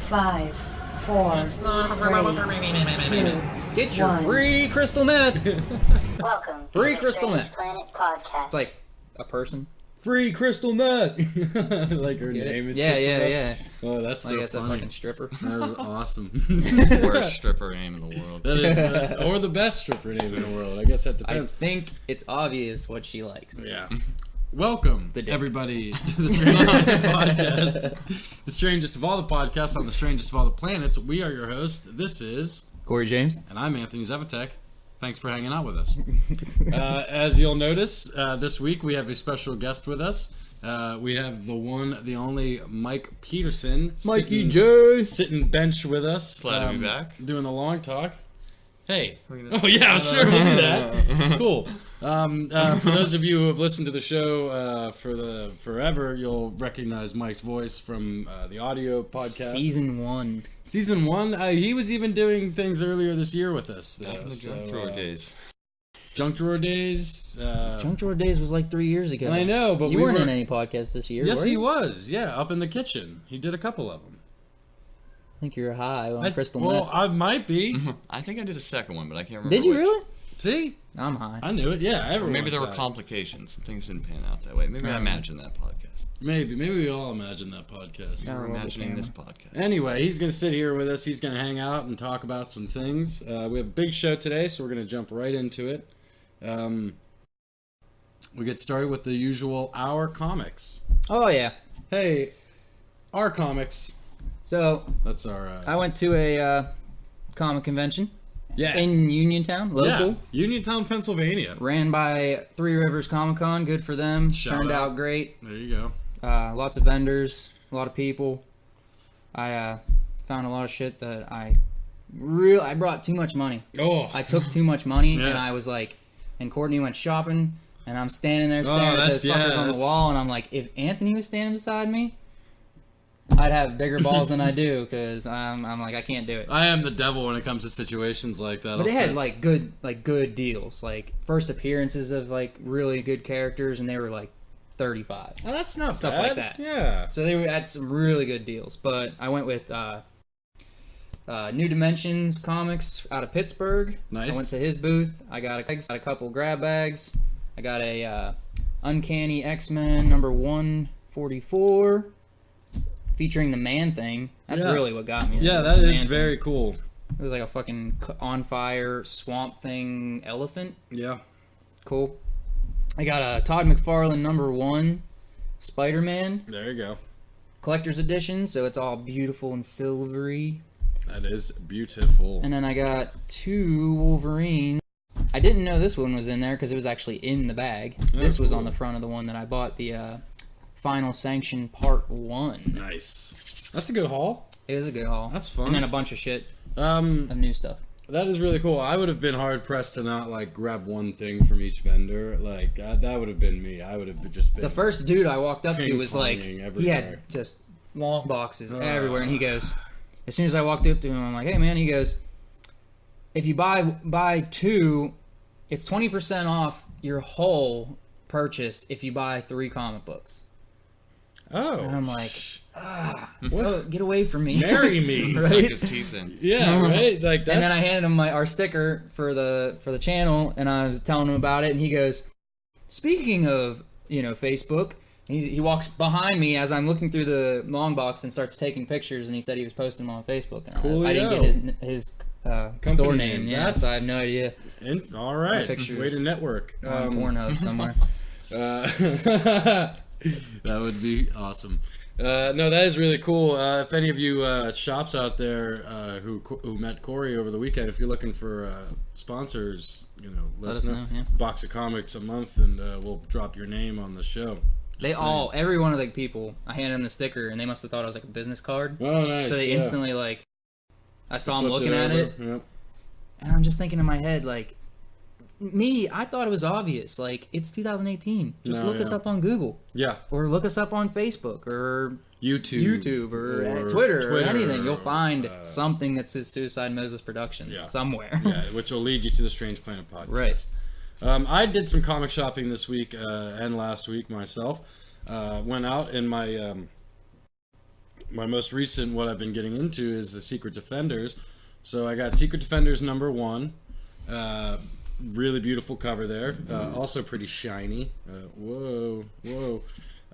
5, 4, 3, 2, Get your 1. free crystal meth. Welcome Free to the crystal Strange meth. Planet Podcast. It's like a person. Free crystal meth. Like her Get it? name is Yeah, Crystal yeah, Meth. yeah. Oh, that's Like so that's a funny. fucking stripper. That is awesome. Worst stripper name in the world. That is, or the best stripper name in the world. I guess that I depends. think it's obvious what she likes. Yeah. Welcome, The dick. everybody, to the Strangest Podcast. The strangest of all the podcasts on the strangest of all the planets. We are your hosts. This is... Corey James. And I'm Anthony Zevatek. Thanks for hanging out with us. As you'll notice, this week we have a special guest with us. We have the one, the only Mike Peterson. Mikey J. Sitting bench with us. Glad to be back. Doing the long talk. Hey. Oh, yeah, sure, we'll do that. Cool. For those of you who have listened to the show for forever, you'll recognize Mike's voice from the audio podcast. Season 1. Season 1. He was even doing things earlier this year with us. Back in the junk drawer days. Junk Drawer Days. Junk Drawer Days was like 3 years ago. I know, but you we weren't were in any podcasts this year. Yes, were he you? was. Yeah, up in the kitchen. He did a couple of them. I think you're high on crystal well, meth. I might be. I think I did a second one, but I can't remember. Did you which. really? See? I'm high. I knew it. Yeah, Or everyone. maybe there were complications and things didn't pan out that way. Maybe I imagined that podcast. Maybe we all imagined that podcast. Yeah. We're love the imagining camera. this podcast. Anyway, he's going to sit here with us. He's going to hang out and talk about some things. We have a big show today, so we're going to jump right into it. We get started with the usual Our Comics. Oh, yeah. Hey, Our Comics. So, That's our... I went to a comic convention yeah. in Uniontown, local. Yeah. Uniontown, Pennsylvania. Ran by Three Rivers Comic Con. Good for them. Shout Turned out. out great. There you go. Lots of vendors, a lot of people. I found a lot of shit that I brought too much money. Oh. I took too much money, Yeah. and I was like, and Courtney went shopping, and I'm standing there staring at those fuckers on the wall, and I'm like, if Anthony was standing beside me, I'd have bigger balls than I do, because I'm like, I can't do it. I am the devil when it comes to situations like that. But they I'll had say. good deals, like first appearances of like really good characters, and they were like 35. Oh, that's not Stuff bad. like that. Yeah. So they were at some really good deals. But I went with New Dimensions Comics out of Pittsburgh. Nice. I went to his booth. I got a couple grab bags. I got a Uncanny X-Men number 144 featuring the Man Thing. That's Yeah. really what got me. Yeah, The that Man is Thing. very cool. It was like a fucking on fire Swamp Thing elephant. Yeah. Cool. I got a Todd McFarlane number 1 Spider-Man There you go. collector's edition, so it's all beautiful and silvery. That is beautiful. And then I got 2 Wolverines. I didn't know this one was in there because it was actually in the bag. This was on the front of the one that I bought, the Final Sanction Part 1. Nice. That's a good haul. It was a good haul. That's fun. And then a bunch of shit Um, of new stuff. that is really cool. I would have been hard pressed to not like grab one thing from each vendor. Like that would have been me. I would have just been The first dude I walked up to was like, ping-ponging he everywhere. had just long boxes everywhere, and he goes, as soon as I walked up to him, I'm like, hey man, he goes, if you buy 2, it's 20% off your whole purchase if you buy 3 comic books. Oh. And I'm like, get away from me. Marry me. Right? Suck his teeth in. Yeah, right? Like that's And then I handed him our sticker for the channel, and I was telling him about it, and he goes, speaking of, Facebook, he walks behind me as I'm looking through the long box and starts taking pictures, and he said he was posting them on Facebook. And I didn't get his store name. name. Yeah, so I have no idea. all right. Pictures. Way to network. On Pornhub somewhere. That would be awesome. No, that is really cool. If any of you shops out there who met Corey over the weekend, if you're looking for sponsors, let us know. Yeah. Box of comics a month, and we'll drop your name on the show. Just saying. Every one of the people, I handed them the sticker, and they must have thought it was like a business card. Oh, nice. So they yeah. instantly I saw them Flipped looking at over. it, Yep. and I'm just thinking in my head, like, I thought it was obvious. Like, it's 2018. Just No, look us yeah. up on Google. Yeah. Or look us up on Facebook or YouTube or Twitter or anything. You'll find something that says Suicide Moses Productions somewhere. Yeah, which will lead you to the Strange Planet podcast. Right. I did some comic shopping this week and last week myself. Went out in my my most recent, what I've been getting into is the Secret Defenders. So I got Secret Defenders #1. Really beautiful cover there. Also pretty shiny. Whoa.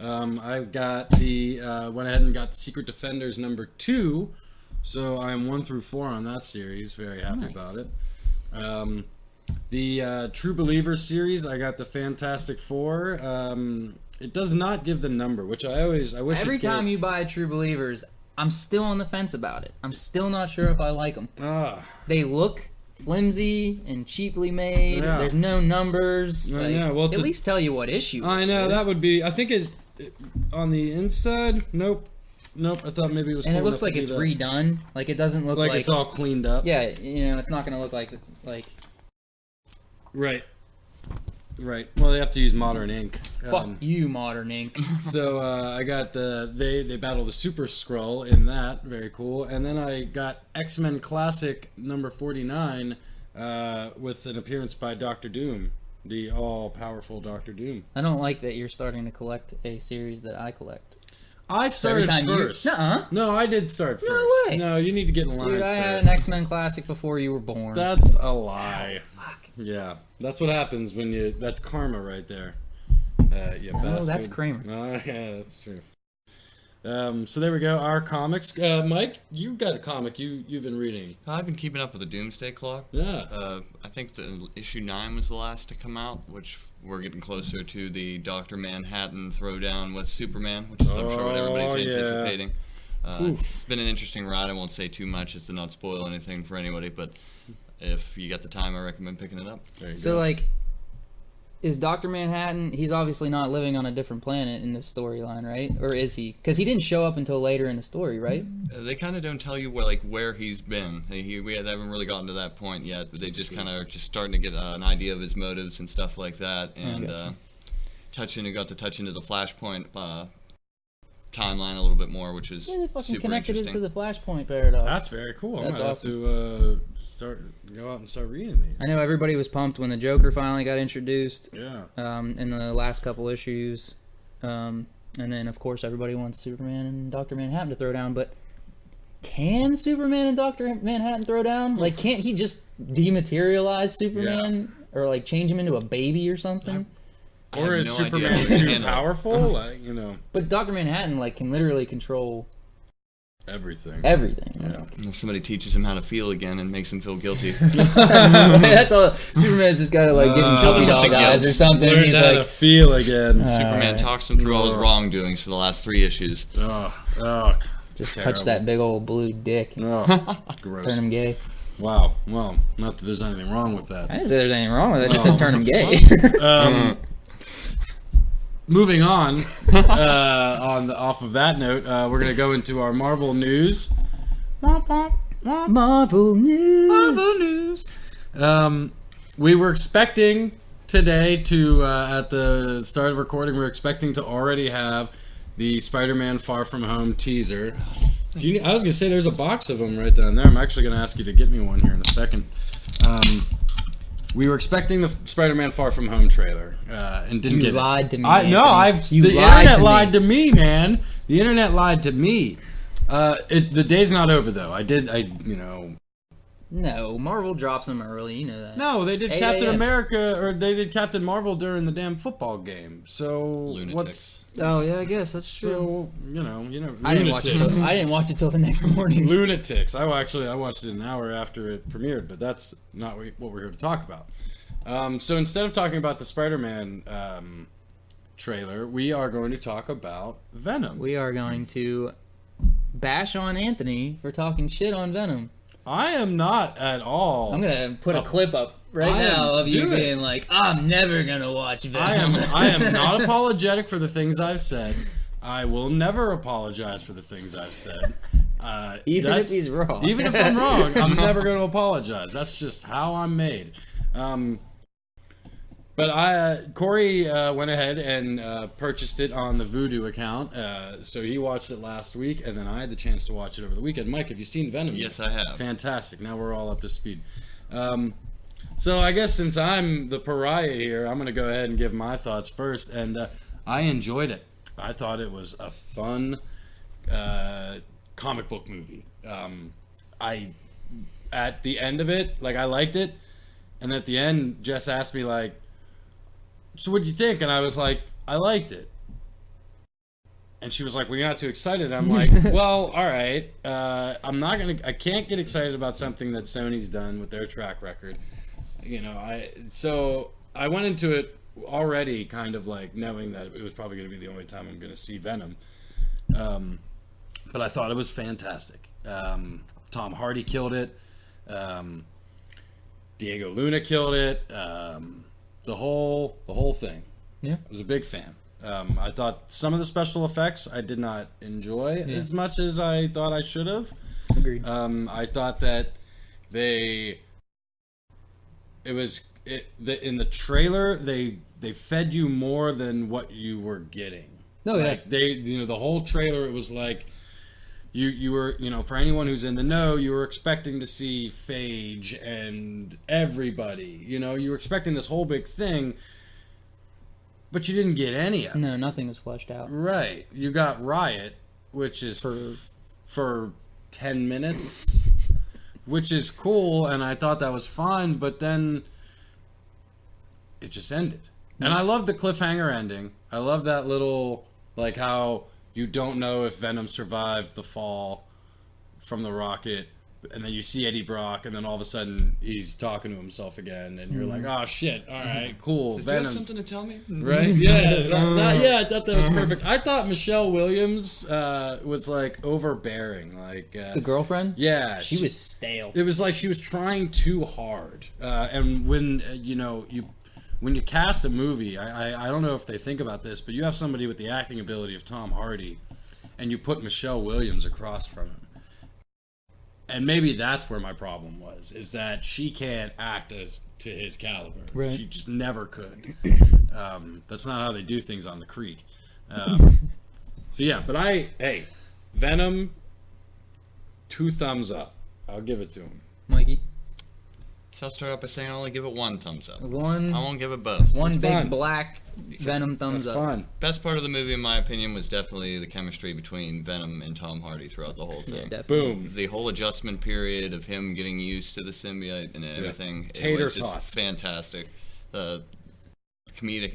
I've got went ahead and got the Secret Defenders #2. So I'm 1 through 4 on that series. Very happy about it. The True Believers series, I got the Fantastic Four. It does not give the number, which I wish Every time you buy True Believers, I'm still on the fence about it. I'm still not sure if I like them. They look flimsy and cheaply made. Yeah. There's no numbers. I know. Well, at least tell you what issue. I know, it is. that would be... I think it on the inside, nope. I thought maybe it was And cool it looks enough like to it's do that. redone. Like, it doesn't look like... it's all cleaned up. Yeah, it's not going to look like... Right. Well, they have to use modern ink. Fuck you, modern ink. So I got they battle the Super Skrull in that, very cool. And then I got X-Men Classic #49 with an appearance by Doctor Doom, the all-powerful Doctor Doom. I don't like that you're starting to collect a series that I collect. I started first. Nuh-uh. No, I did start first. No way. No, you need to get in line. Dude, I sir. had an X-Men Classic before you were born. That's a lie. Fuck. Yeah, that's what happens when you. That's karma right there. You No, bastard. that's Kramer. Oh, yeah, that's true. So there we go. Our comics. Mike, you got a comic you've been reading. I've been keeping up with the Doomsday Clock. Yeah. I think the issue 9 was the last to come out, which we're getting closer to the Dr. Manhattan throwdown with Superman, which is I'm sure what everybody's anticipating. It's been an interesting ride. I won't say too much as to not spoil anything for anybody, but if you got the time, I recommend picking it up. There you So, go. like, is Dr. Manhattan, he's obviously not living on a different planet in this storyline, right? Or is he? Because he didn't show up until later in the story, right? They kind of don't tell you where he's been. We haven't really gotten to that point yet, but they just kind of are just starting to get an idea of his motives and stuff like that. And got to touch into the Flashpoint timeline a little bit more, which is Yeah, they fucking super connected it interesting. to the Flashpoint paradox. That's very cool. That's I'm gonna awesome. have to go out and start reading these. I know everybody was pumped when the Joker finally got introduced Yeah. in the last couple issues. And then, of course, everybody wants Superman and Dr. Manhattan to throw down. But can Superman and Dr. Manhattan throw down? Like, can't he just dematerialize Superman? Or, like, change him into a baby or something? I have Or is no idea Superman how to too handle it. powerful? Like, But Dr. Manhattan, like, can literally control everything. everything. Yeah. Unless somebody teaches him how to feel again and makes him feel guilty. That's all. Superman's just gotta, like, give him puppy dog nothing eyes or else. something. Learn He's how to like, feel again. Superman talks him through all his wrongdoings for the last 3 issues. just terrible. touch that big old blue dick and Gross. turn him gay. Wow. Well, not that there's anything wrong with that. I didn't say there's anything wrong with it. I just said turn him gay. Moving on, off of that note, we're gonna go into our Marvel news. Marvel news. We were expecting today to, at the start of recording, we were expecting to already have the Spider-Man Far From Home teaser. I was gonna say there's a box of them right down there. I'm actually gonna ask you to get me one here in a second. We were expecting the Spider-Man Far From Home trailer, and didn't You get it. lied to me, No, Anthony. You the lied internet to me. lied to me, man. The internet lied to me. The day's not over though. No, Marvel drops them early. You know that. No, they did 8 Captain a.m. America, or they did Captain Marvel during the damn football game. So Lunatics. Oh yeah, I guess that's true. So I didn't watch it. I didn't watch it till the next morning. Lunatics. I watched it an hour after it premiered, but that's not what we're here to talk about. So instead of talking about the Spider-Man trailer, we are going to talk about Venom. We are going to bash on Anthony for talking shit on Venom. I am not at all. I'm gonna put a clip up right I am- now of you do it. being like, "I'm never gonna watch Venom." I am not apologetic for the things I've said. I will never apologize for the things I've said. Even if he's wrong. Even if I'm wrong, I'm never going to apologize. That's just how I'm made. But Corey went ahead and purchased it on the Vudu account. So he watched it last week, and then I had the chance to watch it over the weekend. Mike, have you seen Venom yet? Yes, I have. Fantastic. Now we're all up to speed. So I guess since I'm the pariah here, I'm going to go ahead and give my thoughts first. And I enjoyed it. I thought it was a fun comic book movie. At the end of it, like, I liked it, and at the end, Jess asked me, like, so what'd you think? And I was like, I liked it. And she was like, well, you're not too excited. I'm like, well, all right. I can't get excited about something that Sony's done with their track record. So I went into it already kind of like knowing that it was probably going to be the only time I'm going to see Venom. But I thought it was fantastic. Tom Hardy killed it. Diego Luna killed it. The whole thing. Yeah. I was a big fan. I thought some of the special effects I did not enjoy as much as I thought I should have. Agreed. I thought that in the trailer they fed you more than what you were getting. No, yeah. Like the whole trailer, it was like you were, for anyone who's in the know, you were expecting to see Phage and everybody. You were expecting this whole big thing. But you didn't get any of it. No, nothing was fleshed out. Right. You got Riot, which is for 10 minutes, which is cool, and I thought that was fun, but then it just ended. And I love the cliffhanger ending. I love that little, like, how you don't know if Venom survived the fall from the rocket, and then you see Eddie Brock, and then all of a sudden he's talking to himself again, and you're like, oh shit, all right, cool. Do you have Venom's something to tell me? right? Yeah, I thought that was perfect. I thought Michelle Williams was like overbearing, like The girlfriend? yeah, She was stale. It was like she was trying too hard, and when when you cast a movie, I don't know if they think about this, but you have somebody with the acting ability of Tom Hardy, and you put Michelle Williams across from him. And maybe that's where my problem was, is that she can't act as to his caliber. Right. She just never could. That's not how they do things on the creek. So yeah, but Venom, 2 thumbs up. I'll give it to him. Mikey? So I'll start out by saying I'll only give it 1 thumbs up. I One won't give it both. big fun. black Venom thumbs That's up. fun. Best part of the movie, in my opinion, was definitely the chemistry between Venom and Tom Hardy throughout the whole Yeah, thing. definitely. Boom. The whole adjustment period of him getting used to the symbiote and everything, Tater it was just tots. fantastic. The comedic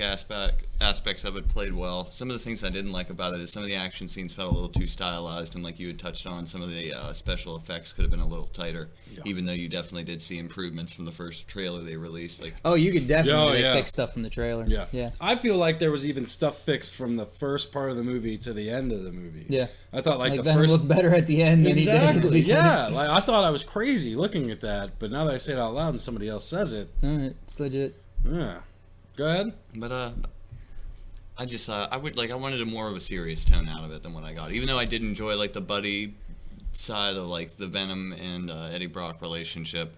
aspects of it played well. Some of the things I didn't like about it is some of the action scenes felt a little too stylized, and like you had touched on, some of the special effects could have been a little tighter. Yeah. Even though you definitely did see improvements from the first trailer they released. Like, Oh, you could definitely Yeah. fix stuff from the trailer. Yeah. Yeah. I feel like there was even stuff fixed from the first part of the movie to the end of the movie. Yeah. I thought like the Venom first looked better at the end than he did at the exactly. beginning. Yeah, like I thought I was crazy looking at that, but now that I say it out loud and somebody else says it, Alright, it's legit. yeah. Go ahead. but I just I wanted a more of a serious tone out of it than what I got. Even though I did enjoy like the buddy side of like the Venom and Eddie Brock relationship.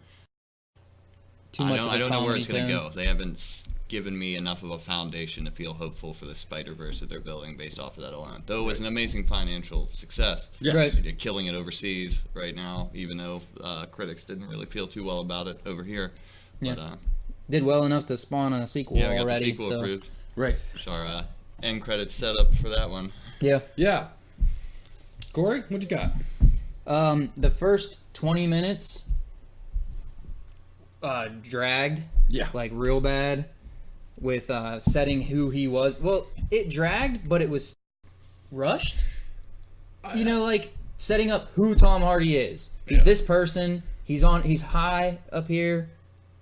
Too much I don't know where it's going to go. They haven't given me enough of a foundation to feel hopeful for the Spider-Verse that they're building based off of that alone. Though it was an amazing financial success. Yes. Right. They're killing it overseas right now, even though critics didn't really feel too well about it over here. Yeah. But Did well enough to spawn a sequel yeah, we got already. the sequel so. approved. Right. So our end credits set up for that one. Yeah. Yeah. Corey, what you got? The first 20 minutes dragged. Yeah. Like real bad with setting who he was. Well, it dragged, but it was rushed. Like setting up who Tom Hardy is. He's this person. He's high up here.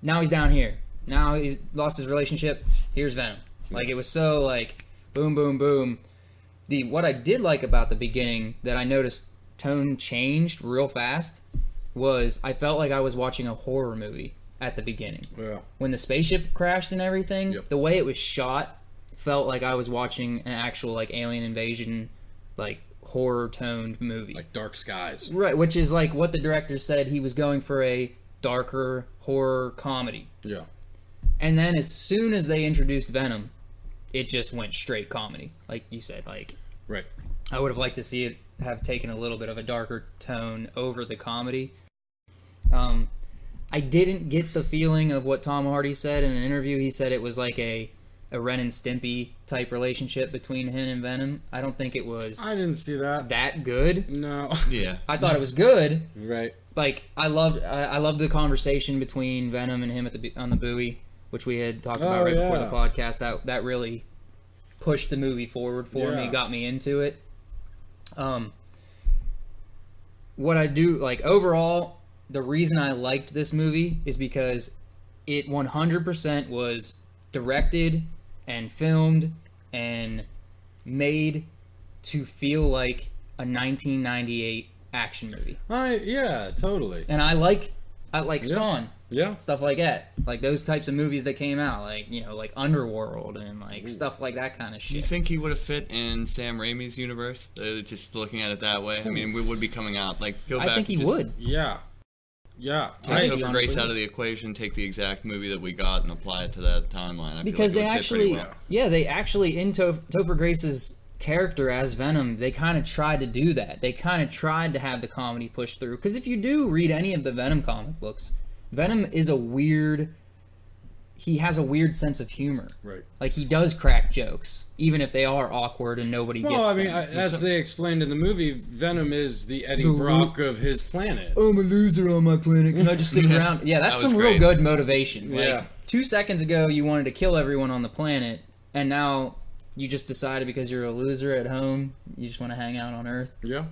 Now he's down here. Now he's lost his relationship. Here's Venom. Like it was so like boom, boom, boom. What I did like about the beginning that I noticed tone changed real fast was I felt like I was watching a horror movie at the beginning. Yeah. When the spaceship crashed and everything, Yep. the way it was shot felt like I was watching an actual like alien invasion, like horror toned movie. Like Dark Skies. Right, which is like what the director said he was going for a darker horror comedy. Yeah. And then as soon as they introduced Venom, it just went straight comedy. Like you said, like Right. I would have liked to see it have taken a little bit of a darker tone over the comedy. I didn't get the feeling of what Tom Hardy said in an interview. He said it was like a a Ren and Stimpy type relationship between him and Venom. I don't think it was I didn't see that. good. No. Yeah. I thought it was good. Right. Like I loved the conversation between Venom and him on the buoy, which we had talked about before the podcast. That really pushed the movie forward for me, got me into it. What I do, like, overall, the reason I liked this movie is because it 100% was directed and filmed and made to feel like a 1998 action movie. Yeah, totally. And I like Spawn. Yeah. Stuff like that. Like those types of movies that came out, like, you know, like Underworld and like stuff like that kind of shit. Do you think he would have fit in Sam Raimi's universe? Just looking at it that way. I mean, we would be coming out back. I think he would. Yeah. Yeah. Take Topher Grace out of the equation, take the exact movie that we got and apply it to that timeline. Because they actually in Topher Grace's character as Venom, they kind of tried to do that. They kind of tried to have the comedy push through. Because if you do read any of the Venom comic books, Venom is he has a weird sense of humor. Right. Like, he does crack jokes, even if they are awkward and nobody gets them. Well, I mean, as they explained in the movie, Venom is the Eddie Brock of his planet. I'm a loser on my planet. Can I just stick around? Yeah, that's some real good motivation. Like, 2 seconds ago, you wanted to kill everyone on the planet, and now you just decided because you're a loser at home, you just want to hang out on Earth. Yeah.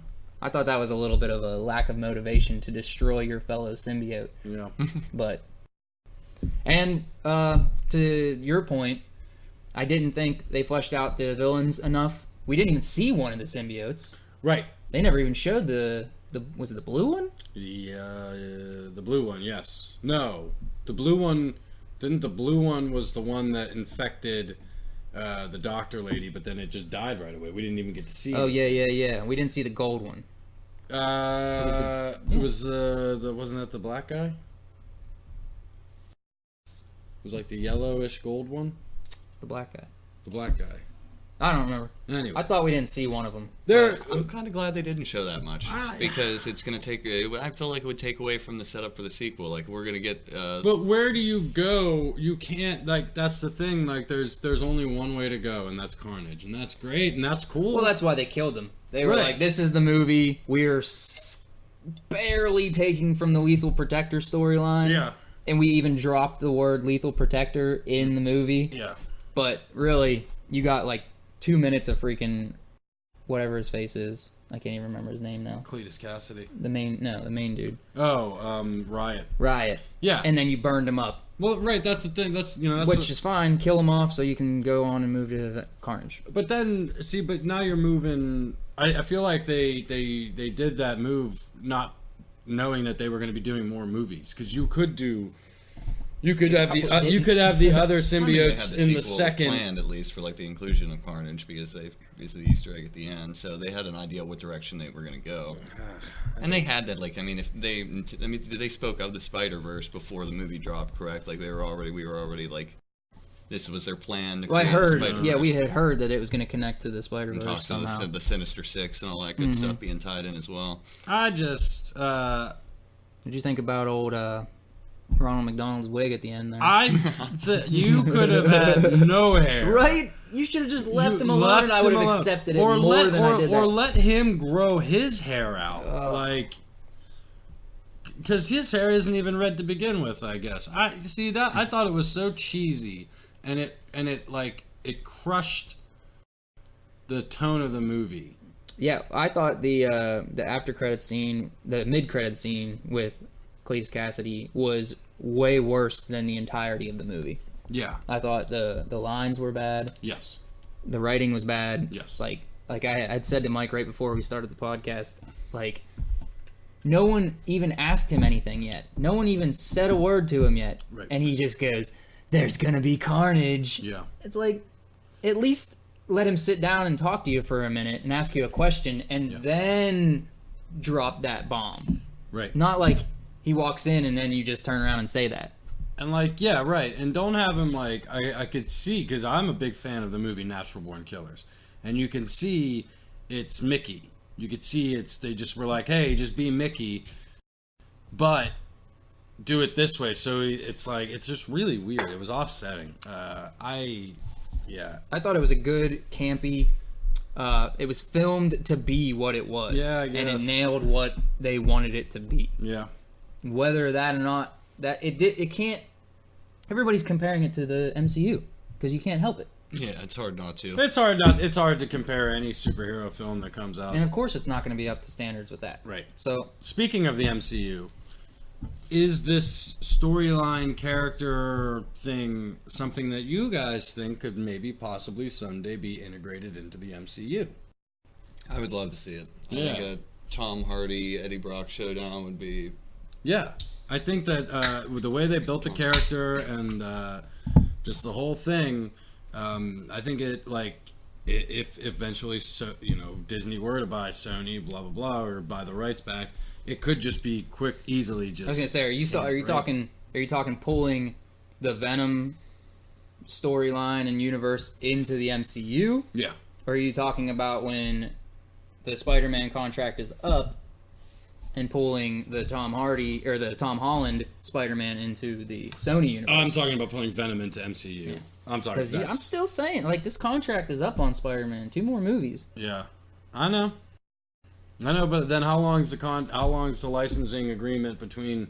I thought that was a little bit of a lack of motivation to destroy your fellow symbiote. Yeah. But, and to your point, I didn't think they fleshed out the villains enough. We didn't even see one of the symbiotes. Right. They never even showed was it the blue one? The blue one, yes. No, the blue one, didn't the blue one was the one that infected the doctor lady, but then it just died right away. We didn't even get to see it. Yeah. We didn't see the gold one. It was wasn't that the black guy? It was like the yellowish gold one? The black guy. The black guy. I don't remember. Anyway. I thought we didn't see one of them. I'm kind of glad they didn't show that much because it's going to take. I feel like it would take away from the setup for the sequel. Like, we're going to get. But where do you go? You can't. Like, that's the thing. Like, there's only one way to go, and that's Carnage, and that's great, and that's cool. Well, that's why they killed him. They were like, "This is the movie. We're barely taking from the Lethal Protector storyline." Yeah. And we even dropped the word Lethal Protector in the movie. Yeah. But really, you got like 2 minutes of freaking whatever his face is. I can't even remember his name now. Cletus Cassidy. The main dude. Oh, Riot. Riot. Yeah. And then you burned him up. Well, right, that's the thing. That's which is fine. Kill him off so you can go on and move to Carnage. But then, but now you're moving. I feel like they did that move not knowing that they were going to be doing more movies, because you could have the other symbiotes in the second planned, at least for like the inclusion of Carnage, because the Easter egg at the end, so they had an idea what direction they were going to go. And they had that, like, they spoke of the Spider-Verse before the movie dropped, correct? Like, we were already like, this was their plan to create the Spider-Verse. We had heard that it was going to connect to the Spider-Verse and somehow. the Sinister Six and all that good stuff being tied in as well. I just What'd you think about old Ronald McDonald's wig at the end there? You could have had no hair. Right? You should have just left him alone, and I would have accepted it more than I did that. Or let him grow his hair out. Because his hair isn't even red to begin with, I guess. I thought it was so cheesy, and it crushed the tone of the movie. Yeah, I thought the after credit scene, the mid credit scene with Cletus Cassidy was way worse than the entirety of the movie. Yeah, I thought the lines were bad. Yes, the writing was bad. Yes, like I'd said to Mike right before we started the podcast, like, no one even asked him anything yet. No one even said a word to him yet, right. And he just goes, "There's gonna be carnage." Yeah, it's like, at least let him sit down and talk to you for a minute and ask you a question, and then drop that bomb. Right. Not like he walks in and then you just turn around and say that. And like, yeah, right. And don't have him like, I could see, because I'm a big fan of the movie Natural Born Killers. And you can see it's Mickey. You could see they just were like, hey, just be Mickey, but do it this way. So it's like, it's just really weird. It was offsetting. Yeah. I thought it was a good, campy. It was filmed to be what it was. Yeah, I and guess. it nailed what they wanted it to be. Yeah. Whether that or not, that it can't. Everybody's comparing it to the MCU because you can't help it. Yeah, it's hard not to. It's hard to compare any superhero film that comes out. And of course, it's not going to be up to standards with that. Right. So, Speaking of the MCU, is this storyline character thing something that you guys think could maybe possibly someday be integrated into the MCU? I would love to see it. I Yeah. think a Tom Hardy, Eddie Brock showdown would be... Yeah. I think that with the way they built the character and just the whole thing, I think if eventually Disney were to buy Sony, blah blah blah, or buy the rights back, it could just be quick, easily. Just I was gonna say, are you talking pulling the Venom storyline and universe into the MCU? Yeah. Or are you talking about when the Spider-Man contract is up and pulling the Tom Hardy or the Tom Holland Spider-Man into the Sony universe? I'm talking about pulling Venom into MCU. Yeah. I'm talking. Because I'm still saying, like, this contract is up on Spider-Man. 2 more movies. Yeah, I know, but then how long is the licensing agreement between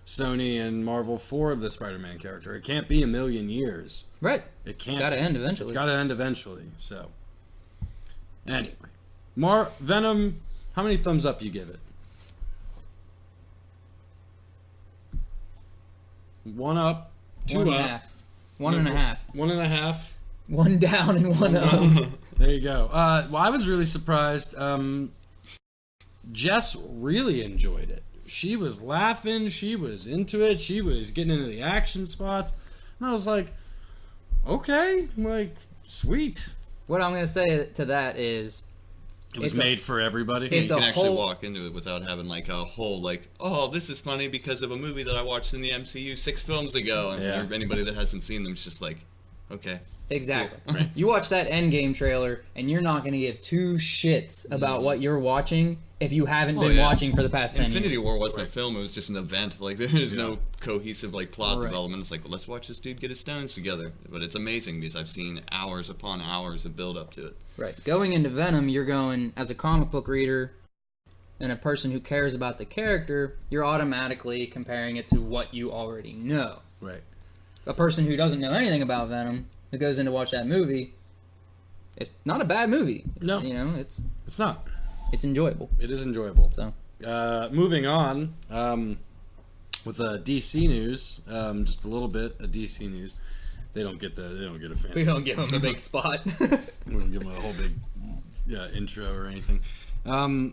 Sony and Marvel for the Spider-Man character? It can't be a million years. Right. It can't. It's got to end eventually. It's got to end eventually. So, anyway, Venom. How many thumbs up you give it? 1 up, 2 1 and a up, half. 1.5. 1.5. 1 down and 1 up. There you go. Well, I was really surprised. Jess really enjoyed it. She was laughing. She was into it. She was getting into the action spots. And I was like, okay, like, sweet. What I'm going to say to that is, It was made for everybody. it's You can a actually whole- walk into it without having like a whole like, oh, this is funny because of a movie that I watched in the MCU 6 films ago. And Yeah. anybody that hasn't seen them is just like, okay. exactly. Cool. You watch that Endgame trailer, and you're not going to give 2 shits about what you're watching if you haven't been yeah. watching for the past 10 Infinity years. War wasn't a film; it was just an event. Like there's Yeah. no cohesive like plot Right. development. It's like, well, let's watch this dude get his stones together. But it's amazing because I've seen hours upon hours of build up to it. Right. Going into Venom, you're going, as a comic book reader and a person who cares about the character, you're automatically comparing it to what you already know. Right. A person who doesn't know anything about Venom, who goes in to watch that movie, it's not a bad movie. No. You know, it's not. enjoyable. It is enjoyable. So, Moving on, with DC news, just a little bit of DC news. They don't get a fancy. we don't give them a big spot. We don't give them a whole big intro or anything.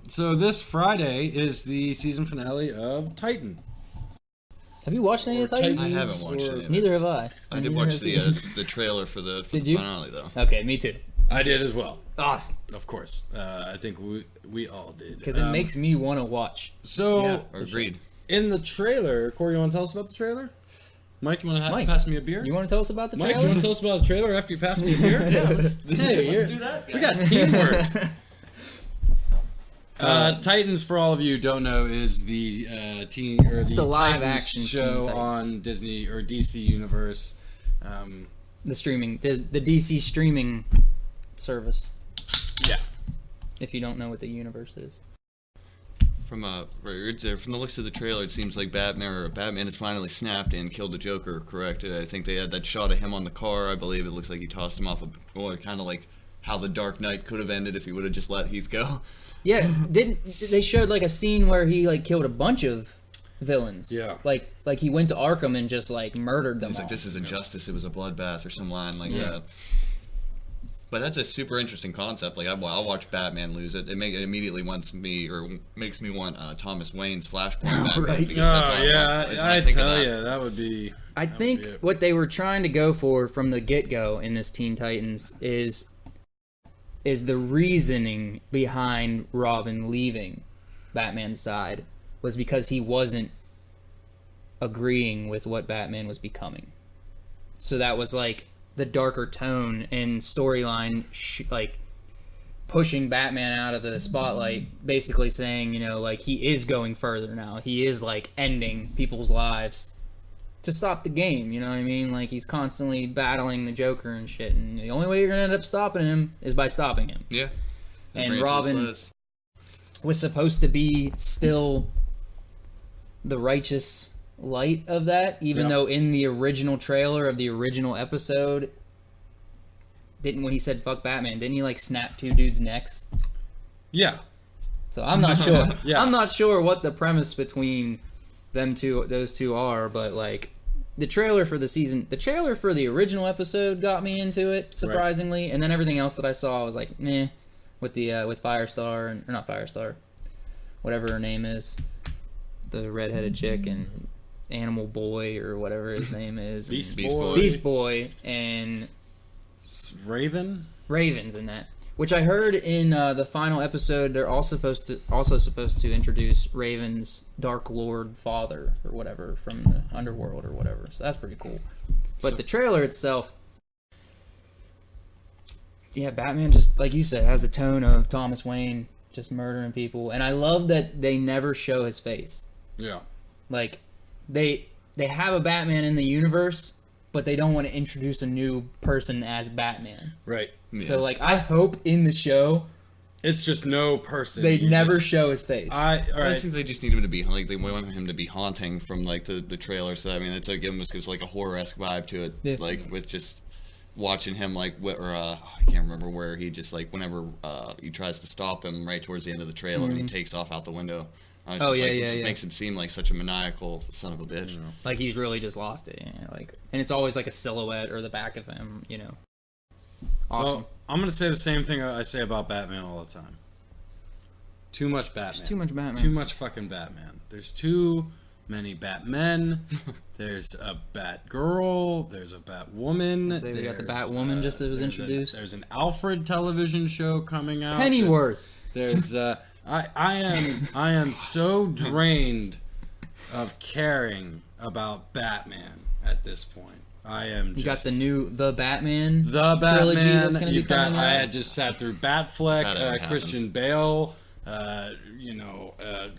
So this Friday is the season finale of Titan. Have you watched any of Titans? I haven't watched any of it. Neither have I. I did Neither watch has the he. the trailer for the Did you? finale though. Okay, me too. I did as well, Awesome. of course. I think we all did. Because it makes me want to watch. So Agreed. in the trailer, Corey, you want to tell us about the trailer? Mike, you want to Mike, pass me a beer? You want to tell us about the Mike, trailer? you want to tell us about the trailer after you pass me a beer? Let's do that. We got teamwork. Titans, for all of you who don't know, is the the live Titans action show Teen Titans. on Disney or DC Universe. the DC streaming service. Yeah. If you don't know what the universe is. From the looks of the trailer, it seems like Batman has finally snapped and killed the Joker. Correct? I think they had that shot of him on the car. I believe it looks like he tossed him off kind of like how the Dark Knight could have ended if he would have just let Heath go. Yeah, they showed like a scene where he like killed a bunch of villains. Yeah. Like he went to Arkham and just like murdered them He's all. like, "This isn't justice; it was a bloodbath," or some line like Yeah. that. But that's a super interesting concept. Like I'll watch Batman lose it. It immediately makes me want Thomas Wayne's Flashpoint Batman. Right. Because that's all I want. Is when I think of tell that. you, that would be. I think what they were trying to go for from the get-go in this Teen Titans is the reasoning behind Robin leaving Batman's side was because he wasn't agreeing with what Batman was becoming. So that was like the darker tone and storyline, like pushing Batman out of the spotlight, basically saying, you know, like he is going further now. He is like ending people's lives to stop the game. You know what I mean? Like he's constantly battling the Joker and shit, and the only way you're gonna end up stopping him is by stopping him. Yeah. And Robin was supposed to be still the righteous light of that, even though in the original trailer of the original episode, when he said "fuck Batman," didn't he like snap two dudes' necks? Yeah. So I'm not sure. Yeah. I'm not sure what the premise between those two are, but like the trailer for the original episode got me into it surprisingly, and then everything else that I saw I was like, meh. With Firestar or not Firestar, whatever her name is, the redheaded chick and Animal Boy or whatever his name is, Beast Boy and Raven's in that. Which I heard in the final episode, they're also supposed to introduce Raven's Dark Lord father or whatever from the underworld or whatever. So that's pretty cool. But the trailer itself, yeah, Batman just like you said has the tone of Thomas Wayne just murdering people, and I love that they never show his face. Yeah, like they have a Batman in the universe, but they don't want to introduce a new person as Batman. Right. Yeah. So, like, I hope in the show it's just no person. They never show his face. I think they just need him to be like they want him to be haunting from like the trailer. So I mean, it's like almost gives like a horror-esque vibe to it. Yeah. Like with just watching him I can't remember where he just like whenever he tries to stop him right towards the end of the trailer and he takes off out the window. It just makes him seem like such a maniacal son of a bitch. You know? Like he's really just lost it. You know? Like, and it's always like a silhouette or the back of him. You know. Awesome. So I'm gonna say the same thing I say about Batman all the time. Too much Batman. There's too much Batman. Too much fucking Batman. There's too many Batmen. There's a Batgirl. There's a Batwoman. We got the Batwoman just that was introduced. There's an Alfred television show coming out. Pennyworth. There's I am so drained of caring about Batman at this point. I am. You got the Batman trilogy that's going to be coming out. I had just sat through Batfleck, Christian Bale,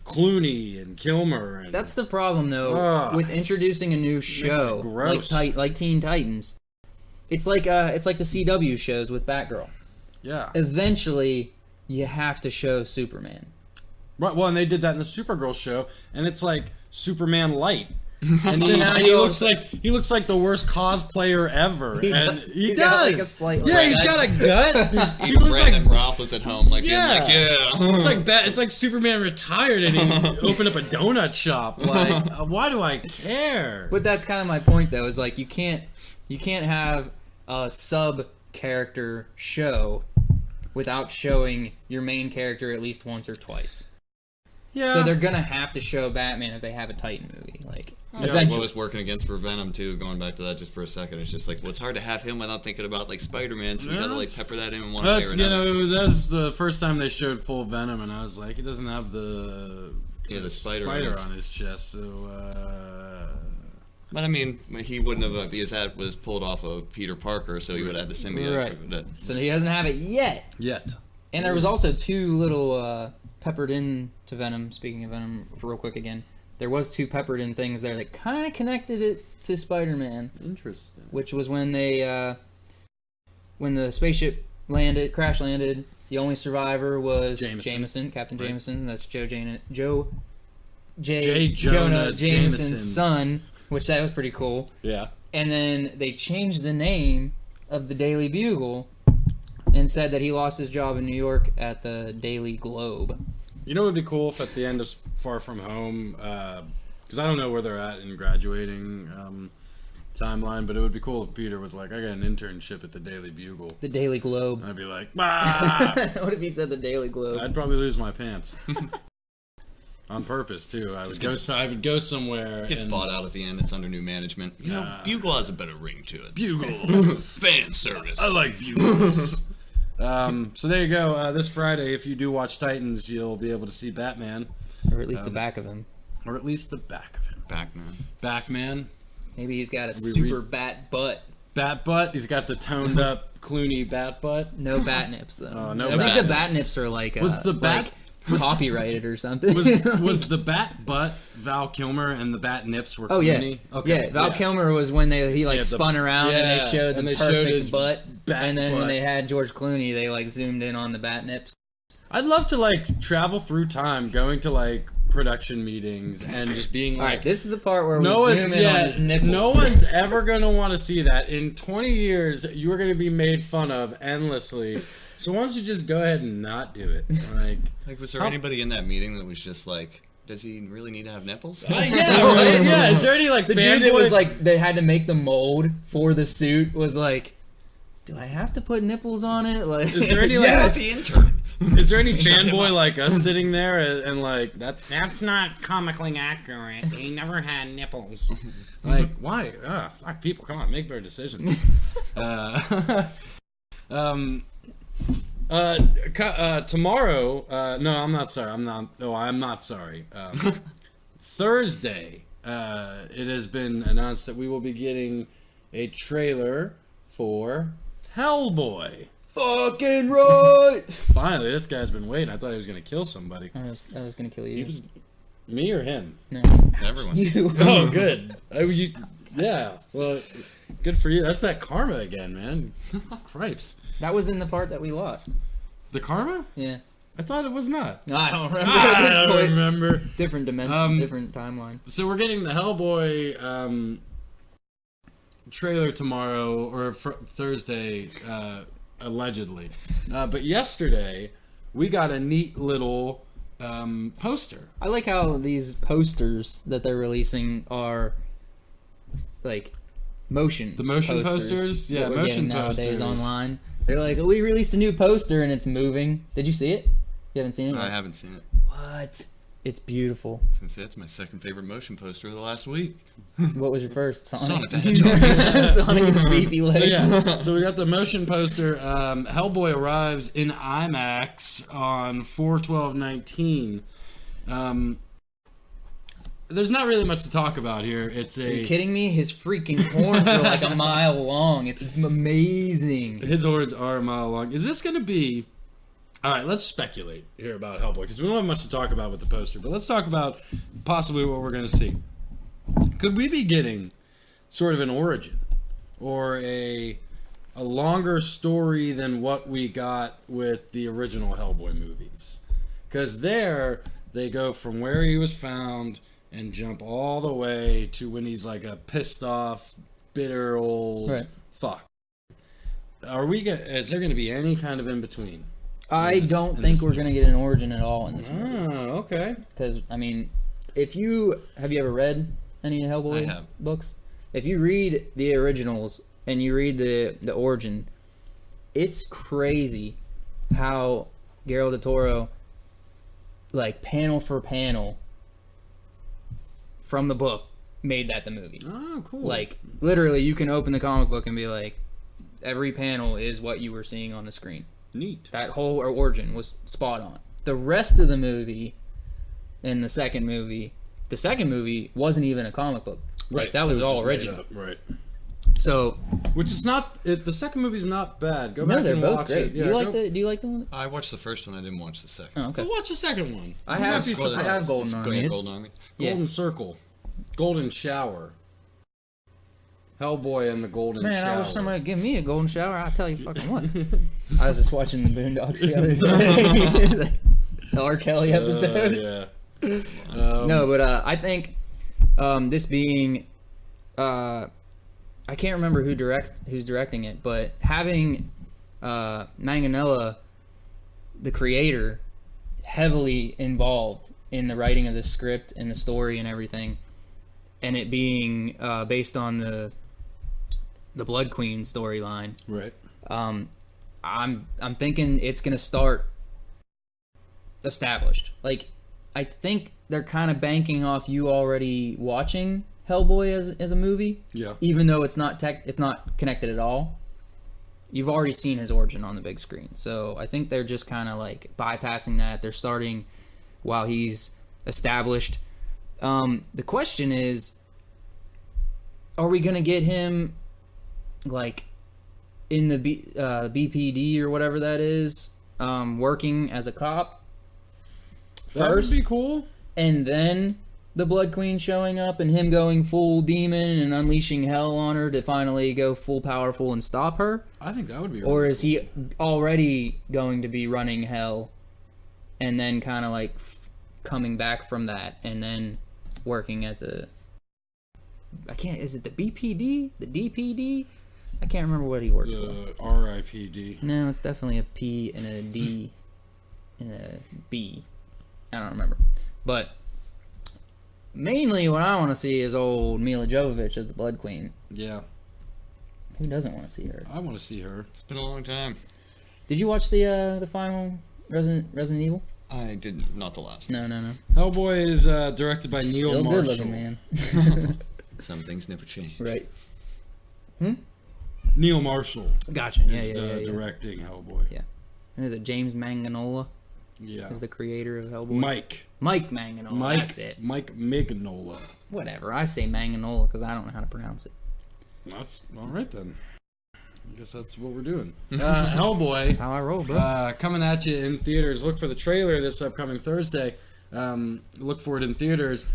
Clooney and Kilmer. And, that's the problem though with introducing a new show like Teen Titans. It's like the CW shows with Batgirl. Yeah. Eventually, you have to show Superman. Right. Well, and they did that in the Supergirl show, and it's like Superman light. And he looks like the worst cosplayer ever. He does. Got like a slight he's got a gut. He looks Brandon Routh was at home It's like Superman retired and he opened up a donut shop. Like, why do I care? But that's kind of my point, though. Is like you can't have a sub character show without showing your main character at least once or twice. Yeah. So they're gonna have to show Batman if they have a Titan movie. Like, what was working against for Venom too? Going back to that just for a second, it's just like, well, it's hard to have him without thinking about like Spider-Man. So we gotta like pepper that in one way or another. That's the first time they showed full Venom, and I was like, he doesn't have the spider on his chest. So. But I mean, he wouldn't have his hat was pulled off of Peter Parker, so he would have had the symbiote. Right. So he doesn't have it yet. And there was also two little peppered in to Venom. Speaking of Venom, real quick again, there was two peppered in things there that kind of connected it to Spider-Man. Interesting. Which was when they, when the spaceship crash landed, the only survivor was Jameson, Captain Jameson. And that's Jonah Jameson's son, which that was pretty cool. Yeah. And then they changed the name of the Daily Bugle and said that he lost his job in New York at the Daily Globe. You know what would be cool if at the end of Far From Home, because I don't know where they're at in graduating timeline, but it would be cool if Peter was like, I got an internship at the Daily Bugle. The Daily Globe. And I'd be like, bah! What if he said the Daily Globe? I'd probably lose my pants. On purpose, too. I would go somewhere. Gets bought out at the end. It's under new management. You know, Bugle has a better ring to it. Bugle. Fan service. I like Bugles. So there you go. This Friday, if you do watch Titans, you'll be able to see Batman. Or at least the back of him. Or at least the back of him. Batman. Maybe he's got a super bat butt. Bat butt? He's got the toned up Clooney bat butt? No bat nips, though. Oh, no I think the bat nips are like... Was the bat... copyrighted or something. Was the bat butt Val Kilmer and the bat nips were Clooney? Okay. Yeah, Val Kilmer was when he spun around and they showed and the they showed perfect his butt. And then when butt. they had George Clooney, they zoomed in on the bat nips. I'd love to travel through time, going to production meetings and just being All right, this is the part where we zoom in on his nipples. No one's ever going to want to see that. In 20 years, you are going to be made fun of endlessly. So why don't you just go ahead and not do it? Was there anybody in that meeting that was just does he really need to have nipples? Yeah, right? Yeah. Is there any the dude that was they had to make the mold for the suit was do I have to put nipples on it? Is there any the intern. Is there any fanboy like us sitting there and that's not comically accurate? He never had nipples. Why? Fuck people! Come on, make better decisions. Tomorrow. No, I'm not sorry. I'm not sorry. Thursday. It has been announced that we will be getting a trailer for Hellboy. Fucking right! Finally, this guy's been waiting. I thought he was gonna kill somebody. I was gonna kill you. Me or him? No. Everyone. You. Oh, good. Yeah. Well, good for you. That's that karma again, man. Cripes. That was in the part that we lost. The karma? Yeah. I thought it was not. No, I don't remember. I don't remember. Different dimension, different timeline. So we're getting the Hellboy trailer tomorrow or Thursday, allegedly. But yesterday, we got a neat little poster. I like how these posters that they're releasing are motion. The motion posters? Yeah, motion nowadays posters. online. They're we released a new poster and it's moving. Did you see it? You haven't seen it yet? I haven't seen it. What? It's beautiful. I was gonna say it's my second favorite motion poster of the last week. What was your first? Sonic the Hedgehog. Sonic's beefy legs. So yeah, so we got the motion poster. Hellboy arrives in IMAX on 4/12/19. There's not really much to talk about here. Are you kidding me? His freaking horns are a mile long. It's amazing. His horns are a mile long. Is this going to be... All right, let's speculate here about Hellboy, because we don't have much to talk about with the poster, but let's talk about possibly what we're going to see. Could we be getting sort of an origin or a longer story than what we got with the original Hellboy movies? Because there, they go from where he was found and jump all the way to when he's a pissed off, bitter old fuck. Is there going to be any kind of in between? I don't think we're going to get an origin at all in this movie. Oh, okay. Because, have you ever read any Hellboy books? If you read the originals and you read the origin, it's crazy how Guillermo del Toro, panel for panel from the book, made that the movie. Oh, cool. Literally, you can open the comic book and be every panel is what you were seeing on the screen. Neat. That whole origin was spot on. The rest of the movie, in the second movie wasn't even a comic book. Right. That was all original. Right. So, which is not the second movie's not bad. Go back they're and both watch great. it. Yeah, do you like the one? I watched the first one. I didn't watch the second. Oh, okay. Go watch the second one. I have Golden Army. Golden Army. Golden Circle, Golden Shower, Hellboy and the Golden Shower. Man, I wish somebody would give me a golden shower. I'll tell you fucking what. I was just watching the Boondocks the other day. The R. Kelly episode. Yeah. No, but I think this being, I can't remember who's directing it, but having Manganiello, the creator, heavily involved in the writing of the script and the story and everything, and it being based on the Blood Queen storyline. Right. I'm thinking it's gonna start established. I think they're kind of banking off you already watching Hellboy as a movie. Yeah. Even though it's not connected at all. You've already seen his origin on the big screen. So I think they're just kind of bypassing that. They're starting while he's established. The question is, are we gonna get him in the BPD or whatever that is, working as a cop? That first, would be cool. and then the Blood Queen showing up and him going full demon and unleashing hell on her to finally go full powerful and stop her? I think that would be. Or really is he already going to be running hell and then kind of like coming back from that and then working at the... is it the BPD? The DPD? I can't remember what he works for. The RIPD. No, it's definitely a P and a D and a B. I don't remember. But mainly what I want to see is old Mila Jovovich as the Blood Queen. Yeah. Who doesn't want to see her? I want to see her. It's been a long time. Did you watch the final Resident Evil? I did not the last. No. Hellboy is directed by Neil Still Marshall. good looking, man. Some things never change. Right. Neil Marshall Gotcha. Yeah, is yeah. directing Hellboy. Yeah. And is it James Manganiello Yeah. is the creator of Hellboy? Mike Manganiello. That's it. Mike Mignola. Whatever. I say Manganiello because I don't know how to pronounce it. That's all right then. I guess that's what we're doing. Hellboy. That's how I roll, bro. Coming at you in theaters. Look for the trailer this upcoming Thursday. Look for it in theaters.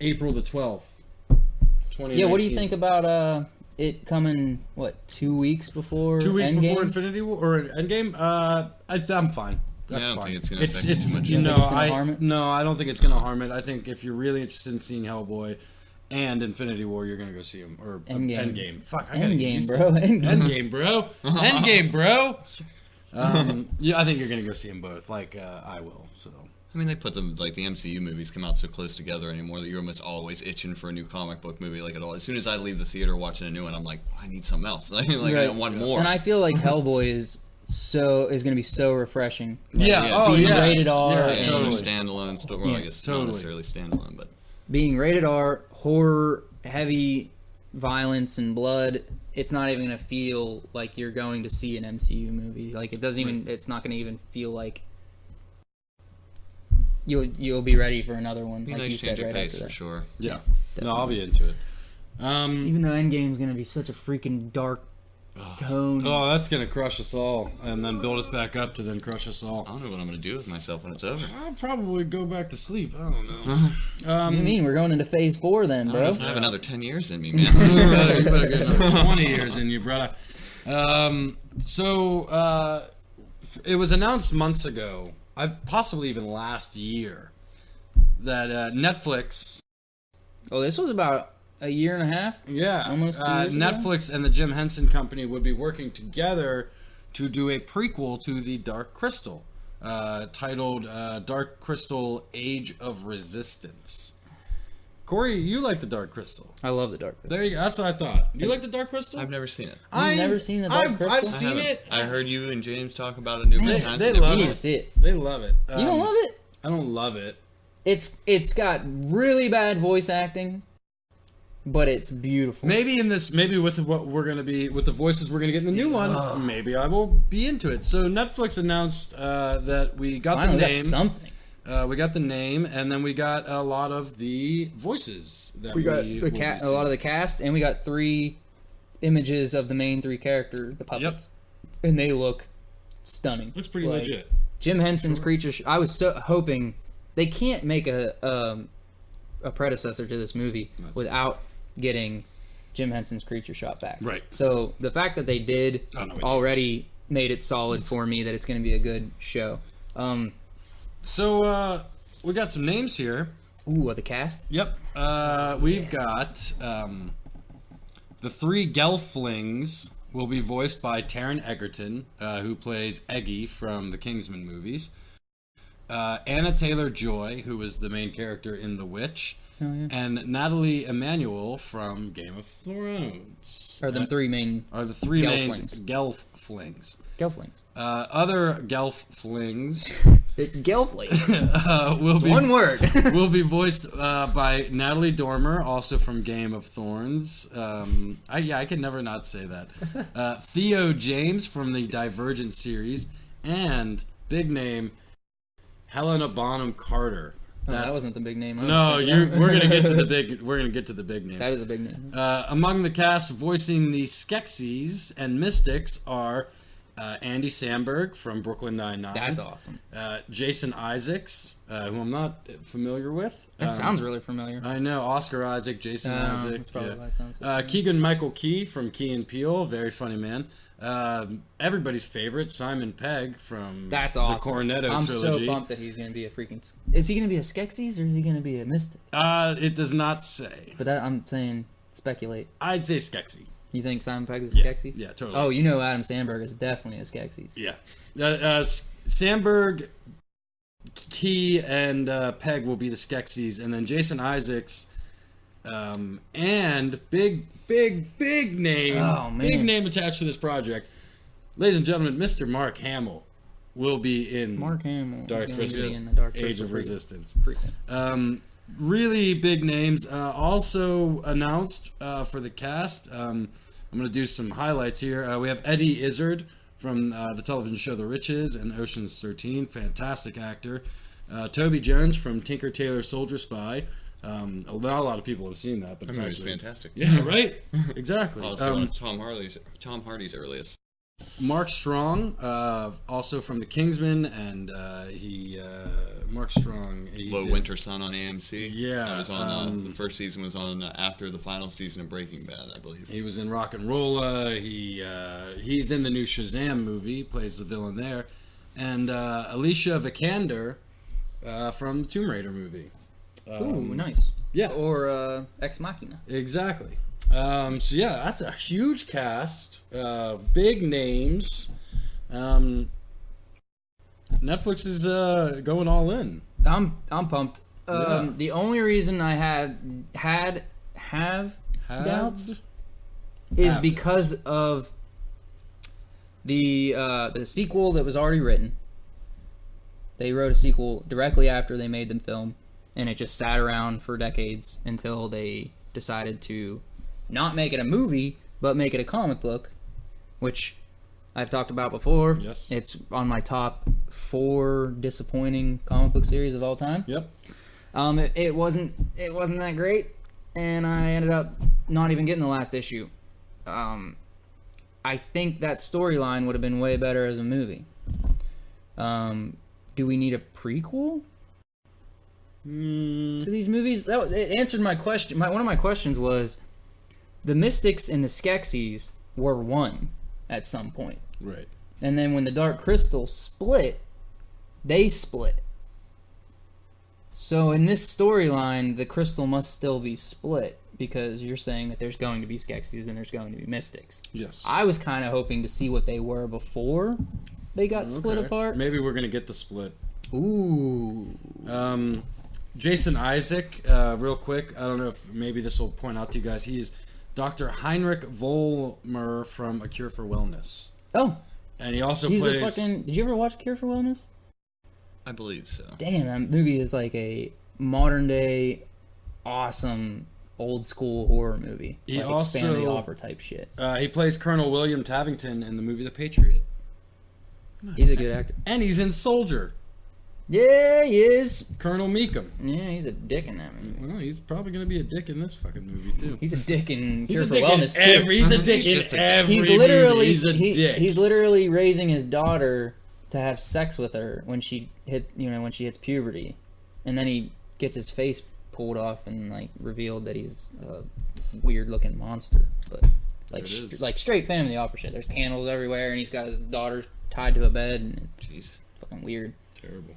April the 12th. 2019. Yeah, what do you think about it coming, 2 weeks before 2 weeks Endgame? before Infinity War or Endgame? I'm fine. That's I don't fine. think it's gonna affect too much. You don't think it's gonna harm it? No, I don't think it's gonna harm it. I think if you're really interested in seeing Hellboy and Infinity War, you're gonna go see him or Endgame. Fuck, I gotta Endgame, use bro. that. Endgame, bro. Endgame, bro. Yeah, I think you're gonna go see them both. Like I will. So. I mean, they put them, like, the MCU movies come out so close together anymore that you're almost always itching for a new comic book movie, like, at all. As soon as I leave the theater watching a new one, I'm like, I need something else. Like, I want more. And I feel like Hellboy is going to be so refreshing. Like, being rated R. Yeah, and totally. Standalone story. Well, I guess not necessarily standalone, but being rated R, horror, heavy violence and blood. It's not even going to feel like you're going to see an MCU movie. Like, it doesn't even. It's not going to even feel like you'll be ready for another one. be like nice you change said of right pace after for that. sure. Yeah. Definitely. No, I'll be into it. Even though Endgame's going to be such a freaking dark tone. Oh, that's gonna crush us all, and then build us back up to then crush us all. I don't know what I'm gonna do with myself when it's over. I'll probably go back to sleep. I don't know. What do you mean? We're going into phase 4 then, I don't know bro. if I have another 10 years in me, man. You better get another 20 years in you, brother. It was announced months ago, possibly even last year, that Netflix. Oh, this was about a year and a half? Yeah, Almost 2 years ago? Netflix and the Jim Henson Company would be working together to do a prequel to the Dark Crystal, titled Dark Crystal: Age of Resistance. Corey, you like the Dark Crystal. I love the Dark Crystal. There you go. That's what I thought. You like the Dark Crystal? I've never seen it. You've never seen the Dark Crystal? I've I seen haven't. it. I heard you and James talk about it numerous times. they I never love You saw need to see it. They love it. You don't love it? I don't love it. It's got really bad voice acting, but it's beautiful. Maybe with what we're gonna be with the voices we're gonna get in the new one, maybe I will be into it. So Netflix announced that we got Finally the got name. something. We got the name, and then we got a lot of the voices that We got will the be a lot of the cast, and we got 3 images of the main 3 characters, the puppets, and they look stunning. Looks pretty Like, legit. Jim Henson's creature. I was so hoping they can't make a predecessor to this movie without getting Jim Henson's creature shot back. Right. So the fact that they did already made it solid for me that it's going to be a good show. So we got some names here. Ooh, the cast. Yep. We've got the 3 Gelflings will be voiced by Taron Egerton, who plays Eggy from the Kingsman movies. Anna Taylor-Joy, who was the main character in The Witch. Oh, yeah. And Natalie Emanuel from Game of Thrones. Are the 3 main Are the 3 main Gelflings. Gelflings. Gelflings? Other Gelflings It's Gelfling. will be One word. will be voiced by Natalie Dormer, also from Game of Thrones. I can never not say that. Theo James from the Divergent series, and big name Helena Bonham Carter. Oh, that wasn't the big name. I was No, thinking we're gonna get to the big. We're gonna get to the big name. that is a big name. Among the cast voicing the Skeksis and Mystics are Andy Samberg from Brooklyn Nine-Nine. That's awesome. Jason Isaacs, who I'm not familiar with. That sounds really familiar. I know. Oscar Isaac, Jason Isaac. That's probably why it sounds so Keegan-Michael Key from Key and Peele. Very funny man. Everybody's favorite, Simon Pegg from That's awesome. the Cornetto I'm trilogy. so pumped that he's going to be a freaking... Is he going to be a Skeksis or is he going to be a Mystic? It does not say. But I'm saying speculate. I'd say Skeksis. You think Simon Pegg is a Skeksis? Yeah, totally. Oh, you know Adam Sandberg is definitely a Skeksis. Yeah. Sandberg, Key, and Pegg will be the Skeksis, and then Jason Isaacs, and big name, Oh, man. big name attached to this project. Ladies and gentlemen, Mr. Mark Hamill will be in Mark Hamill. Dark is gonna Crystal, be in the Dark Age Crystal of prequel. Resistance. Prequel. Really big names. Also announced for the cast. I'm going to do some highlights here. We have Eddie Izzard from the television show The Riches and Ocean's 13. Fantastic actor. Toby Jones from Tinker Tailor Soldier Spy. Not a lot of people have seen that, but That it's movie's actually fantastic. Yeah, right. Exactly. Also, Tom Hardy's earliest. Mark Strong, also from The Kingsman, and Mark Strong. Low Winter Sun on AMC. Yeah, That was on the first season was on after the final season of Breaking Bad, I believe. He was in Rock and Rolla. He's in the new Shazam movie, plays the villain there, and Alicia Vikander from the Tomb Raider movie. Ooh, nice. Yeah. Or Ex Machina. Exactly. So yeah, that's a huge cast, big names. Netflix is going all in. I'm pumped. Yeah. The only reason I have doubts is Have. because of the sequel that was already written. They wrote a sequel directly after they made the film, and it just sat around for decades until they decided to not make it a movie, but make it a comic book, which I've talked about before. Yes. It's on my top 4 disappointing comic book series of all time. Yep. It wasn't that great, and I ended up not even getting the last issue. I think that storyline would have been way better as a movie. Do we need a prequel to these movies? It answered my question. One of my questions was, the Mystics and the Skeksis were one at some point. Right. And then when the Dark Crystal split, they split. So in this storyline, the crystal must still be split, because you're saying that there's going to be Skeksis and there's going to be Mystics. Yes. I was kind of hoping to see what they were before they got split Okay. apart. Maybe we're gonna get the split. Ooh. Jason Isaac, real quick. I don't know if maybe this will point out to you guys. He's Dr. Heinrich Vollmer from A Cure for Wellness, Oh, and he also he's plays. the fucking... Did you ever watch Cure for Wellness? I believe so. Damn, that movie is like a modern day, awesome, old school horror movie. He like also- family opera type shit. He plays Colonel William Tavington in the movie The Patriot, He's a good actor. and he's in Soldier. Yeah, he is. Colonel Meekum. Yeah, he's a dick in that movie. Well, he's probably gonna be a dick in this fucking movie too. He's a dick in He's Cure a for dick Wellness in too. every. He's a dick He's in just a dick. every. He's movie. literally He's a dick. he's literally raising his daughter to have sex with her when she hits puberty, and then he gets his face pulled off and like revealed that he's a weird looking monster, but like There it is. like straight family opera shit. There's candles everywhere, and he's got his daughter tied to a bed, and Jeez. it's fucking weird. Terrible.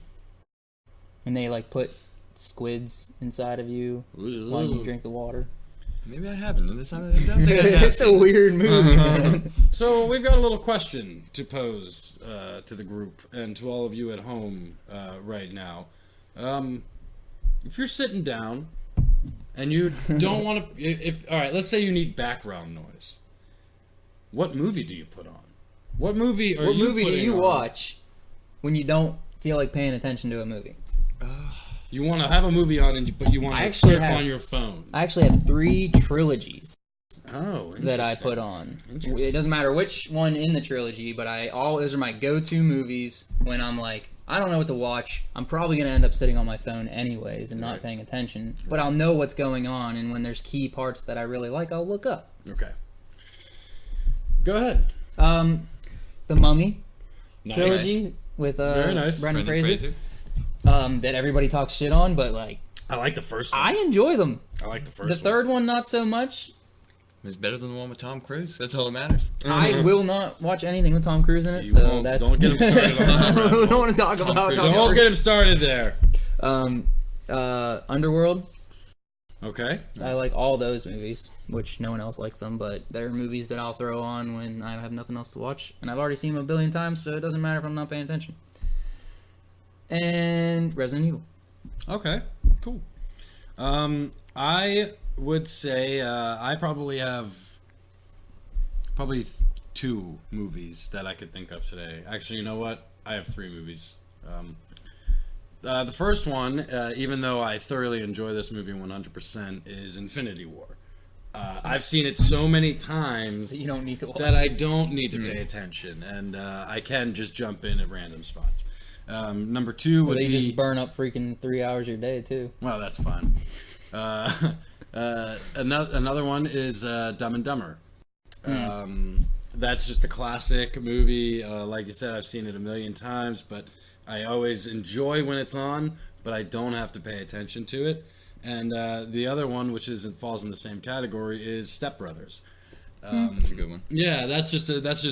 And they like put squids inside of you while you drink the water. Maybe I haven't. I don't think I have. It's a weird movie. So we've got a little question to pose to the group and to all of you at home right now. If you're sitting down and you don't want to, all right, let's say you need background noise. What movie do you put on? What movie are What you movie do putting you on? watch when you don't feel like paying attention to a movie? You want to have a movie on, but you want I to actually surf have- on your phone. I actually have 3 trilogies Oh, that I interesting. put on. Interesting. It doesn't matter which one in the trilogy, but those are my go-to movies when I'm like, I don't know what to watch. I'm probably going to end up sitting on my phone anyways and not Right. paying attention. But I'll know what's going on, and when there's key parts that I really like, I'll look up. Okay. Go ahead. the Mummy Nice. trilogy with Very nice. Brendan Brendan Fraser. That everybody talks shit on, but like I like the first one. I enjoy them. I like the first The one. third one, not so much. It's better than the one with Tom Cruise. That's all that matters. I will not watch anything with Tom Cruise in it, You so won't- that's... don't get him started on that rabbit We hole. don't want to talk Tom about Cruise. Tom Don't Cruise. get him started there. Underworld. Okay. I like all those movies, which no one else likes them, but they're movies that I'll throw on when I have nothing else to watch. And I've already seen them a billion times, so it doesn't matter if I'm not paying attention. And Resident Evil. Okay. Cool. I would say I probably have two movies that I could think of today. Actually, you know what? I have three movies. The first one, even though I thoroughly enjoy this movie 100%, is Infinity War. I've seen it so many times You don't need to watch that I don't need to pay attention, and I can just jump in at random spots. Number two would They be... just burn up freaking 3 hours of your day, too. Well, that's fun. Another one is Dumb and Dumber. That's just a classic movie. Like you said, I've seen it a million times, but I always enjoy when it's on, but I don't have to pay attention to it. And the other one, which falls in the same category, is Step Brothers. That's a good one. Yeah, that's just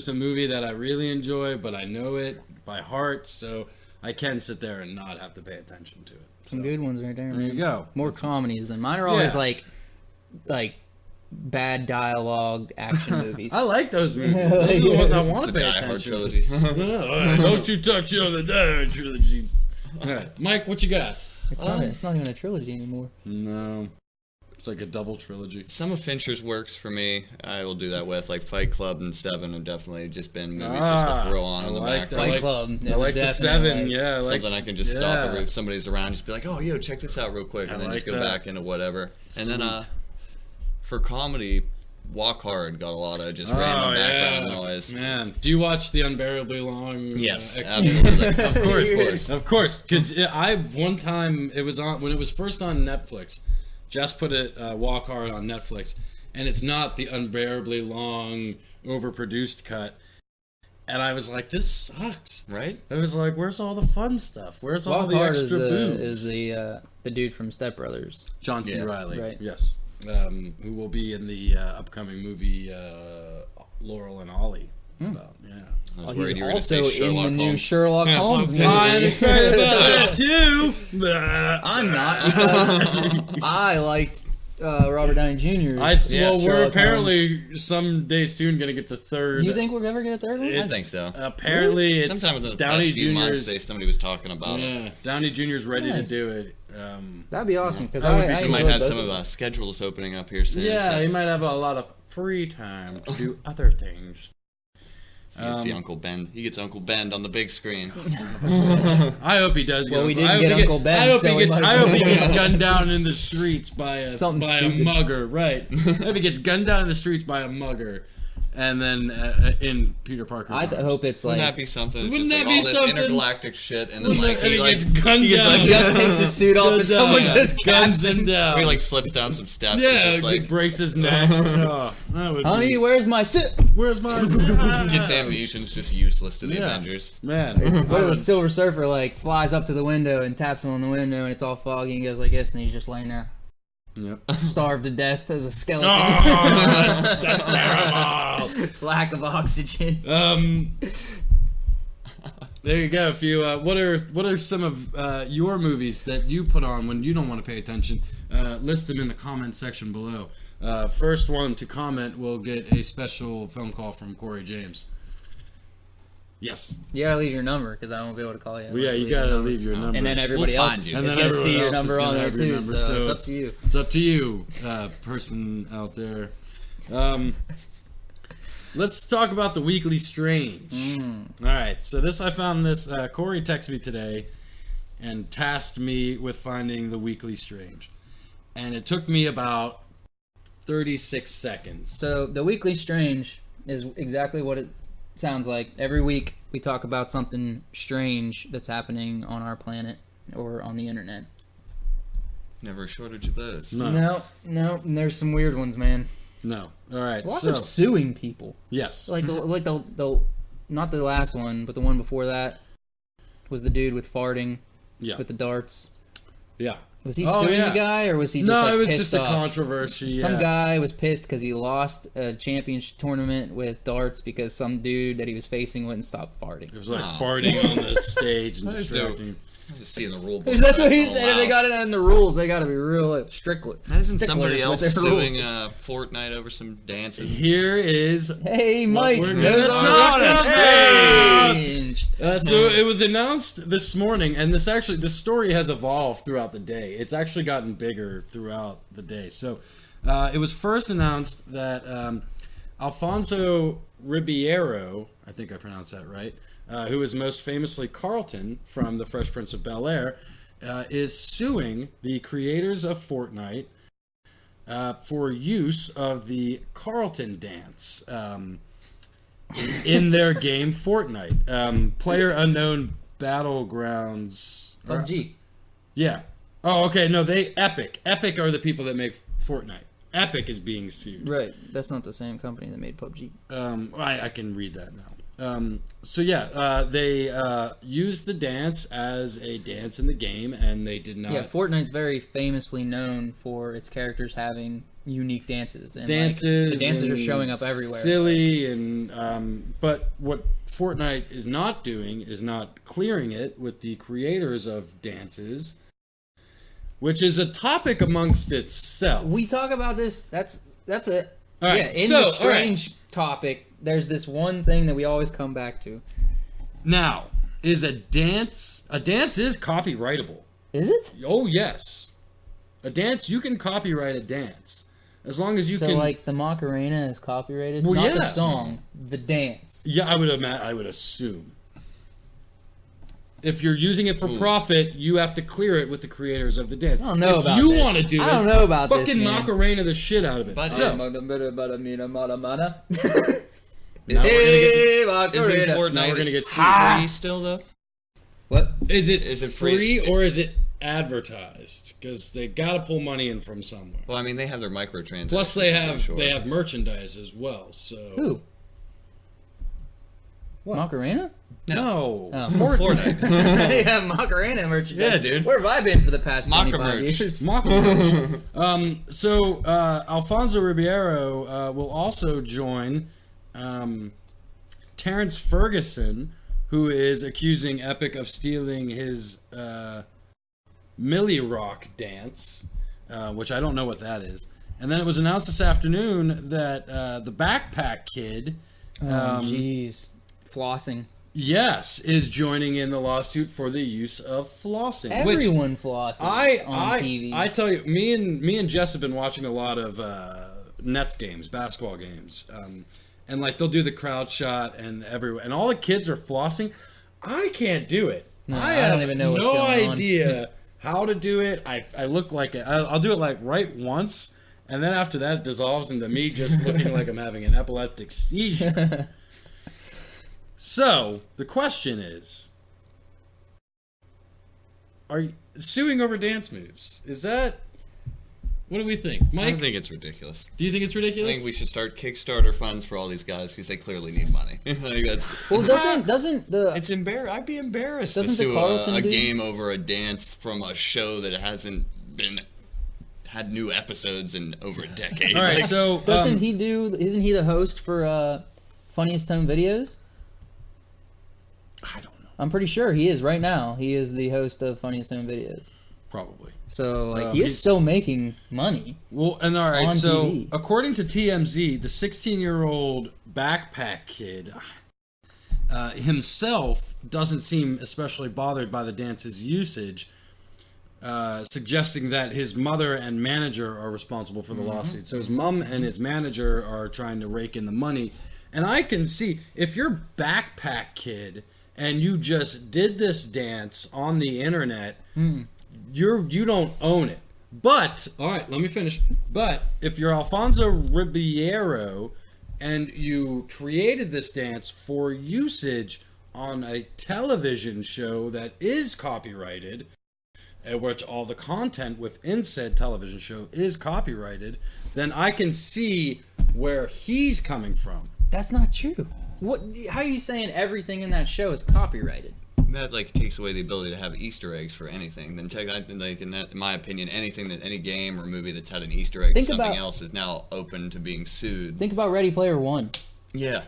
a movie that I really enjoy, but I know it by heart, so I can sit there and not have to pay attention to it. Some good ones right there, man. There you go. More comedies than mine are always Yeah. like bad dialogue action movies. I like those movies. Those are the ones I want The to pay Die Hard attention trilogy. to. All right, don't you touch shit on the Die Hard trilogy. All right, Mike, what you got? It's not even a trilogy anymore. No, it's like a double trilogy. Some of Fincher's works for me, I will do that with. Like Fight Club and Seven have definitely just been movies just to throw on in the like background. Fight Club. I like the Seven. Yeah, I like Something I can just stop if somebody's around, just be like, "Oh, yo, check this out real quick," and then like just go that. back into whatever. And then Sweet. for comedy, Walk Hard got a lot of just random background noise. Man, do you watch the Unbearably Long? Yes, absolutely. Of course. Because I one time it was on when it was first on Netflix. Jess put it Walk Hard on Netflix, and it's not the Unbearably Long, overproduced cut. And I was like, this sucks. Right? I was like, where's all the fun stuff? Where's all Walk the Hard extra boobs? is the dude from Step Brothers. John C. Yeah. Reilly, Right. yes, who will be in the upcoming movie Laurel and Ollie. About, yeah. I was Oh, worried he's you were going to also say in Sherlock the new Holmes. Sherlock Holmes movie. I'm excited about that too. I'm not because I liked Robert Downey Jr. Yeah, Well, we're Sherlock apparently someday soon going to get the third. You think we'll ever get a third one? I think so. Apparently, it's Sometime within the Downey past few months, Jr.'s. somebody was talking about it. Yeah, Downey Jr.'s ready Nice. to do it. That'd be awesome because That would be I cool. We might enjoyed have both some of them. schedules opening up here soon. Yeah, so he might have a lot of free time to do other things. you can see Uncle Ben. He gets Uncle Ben on the big screen. I hope he does. Well, we I didn't hope get he Uncle Ben, I hope so he we gets. might I as hope he well. gets gunned down in the streets by a Something by stupid. a mugger. Right. I hope he gets gunned down in the streets by a mugger, and then in Peter Parker's I arms. hope it's Wouldn't like that be something? It's Wouldn't just that like be all this something? intergalactic shit, and then Wouldn't like that- and he he gets gunned down. he just takes his suit off and someone just guns caps him down. he like slips down some steps. and Yeah, just, he like breaks his neck. Oh, that would Honey, be- where's my suit? where's my gets ammunition's just useless to the Yeah. Avengers. man? What if the Silver Surfer like flies up to the window and taps him on the window and it's all foggy and goes like this and he's just laying there Yep. starved to death as a skeleton. Oh, that's terrible. Lack of oxygen. There you go. If you, what are some of your movies that you put on when you don't want to pay attention? List them in the comment section below. First one to comment will get a special phone call from Corey James. Yes. You gotta leave your number because I won't be able to call you. Well, yeah, you gotta leave your number. And then everybody We'll else find you. And is then gonna see everyone your else is number gonna on there have your too. number, So so it's up to you. It's up to you, person out there. Let's talk about the Weekly Strange. All right, so I found this. Corey texted me today and tasked me with finding the Weekly Strange, and it took me about 36 seconds. So the Weekly Strange is exactly what it sounds like. Every week we talk about something strange that's happening on our planet or on the internet. Never a shortage of those. No. No, and there's some weird ones, man. No. All right. Lots so of suing people. yes. Like they'll not the last one, but the one before that was the dude with farting with the darts. Yeah. Was he suing the guy, or was he just it was pissed just off? a controversy. Some guy was pissed because he lost a championship tournament with darts because some dude that he was facing wouldn't stop farting. It was like farting on the stage and distracting. Just seeing the rule book. That's what he said. If they got it in the rules, they got to be real strict. Isn't somebody else suing Fortnite over some dancing? Here is. Hey, Mike. We're Those gonna are talk change. So it was announced this morning, and the story has evolved throughout the day. It's actually gotten bigger throughout the day. So it was first announced that Alfonso Ribeiro, I think I pronounced that right, who is most famously Carlton from The Fresh Prince of Bel-Air, is suing the creators of Fortnite for use of the Carlton dance in their game Fortnite. Player Unknown Battlegrounds. PUBG. Yeah. Oh, okay. No, Epic. Epic are the people that make Fortnite. Epic is being sued. Right. That's not the same company that made PUBG. I can read that now. They used the dance as a dance in the game, and they did not. Yeah, Fortnite's very famously known for its characters having unique dances. And dances. The dances are showing up everywhere. Silly and but what Fortnite is not doing is not clearing it with the creators of dances, which is a topic amongst itself. We talk about this. That's it. All right, yeah, in the strange topic, there's this one thing that we always come back to. Now, is a dance is copyrightable. Is it? Oh, yes. A dance, you can copyright a dance. As long as you can... So, like, the Macarena is copyrighted? Well, Not the song, the dance. Yeah, I would assume. If you're using it for profit, you have to clear it with the creators of the dance. I don't know about this. If you this. want to do it, I don't know about this, fucking man. Macarena the shit out of it. But So, now now we're gonna Hey, Isn't Macarena. Fortnite Now we're gonna get sued. free still though? What? Is it free? free or is it advertised? Because they got to pull money in from somewhere. Well, I mean, they have their microtransactions. Plus, they I'm have sure. merchandise as well. So Who? What? Macarena? No, Oh. Fortnite. They have Macarena merchandise. Yeah, dude. Where have I been for the past Maca 25 merch. years? So Alfonso Ribeiro will also join Terrence Ferguson, who is accusing Epic of stealing his Millie Rock dance, which I don't know what that is. And then it was announced this afternoon that the Backpack Kid, Jeez. Flossing. yes, is joining in the lawsuit for the use of flossing. Everyone flosses on TV. I tell you, me and Jess have been watching a lot of Nets games, basketball games, and like they'll do the crowd shot and and all the kids are flossing. I can't do it. No, I don't even know what's no going on. idea how to do it. I look like I'll do it like right once, and then after that it dissolves into me just looking like I'm having an epileptic seizure. So the question is, are you suing over dance moves? Is that... What do we think? Mike, I think it's ridiculous. do you think it's I ridiculous? think we should start Kickstarter funds for all these guys because they clearly need money. Like that's. Well, doesn't the It's embarrassing. I'd be embarrassed to Doesn't the sue Carlton a dude- game over a dance from a show that hasn't had new episodes in over a decade. All right, Like, so isn't he the host for Funniest Home Videos? I don't know, I'm pretty sure he is right now. He is the host of Funniest Home Videos. probably. So like he he's- is still making money. Well, and all right, On so TV. according to TMZ, the 16-year-old Backpack Kid himself doesn't seem especially bothered by the dance's usage, suggesting that his mother and manager are responsible for the lawsuit. So his mom and his manager are trying to rake in the money. And I can see, if you're Backpack Kid and you just did this dance on the internet, you don't own it. But, all right, let me finish. But if you're Alfonso Ribeiro and you created this dance for usage on a television show that is copyrighted, at which all the content within said television show is copyrighted, then I can see where he's coming from. That's not true. What? How are you saying everything in that show is copyrighted? That like takes away the ability to have Easter eggs for anything. Then like in my opinion, anything that any game or movie that's had an Easter egg to something else is now open to being sued. Think about Ready Player One. Yeah.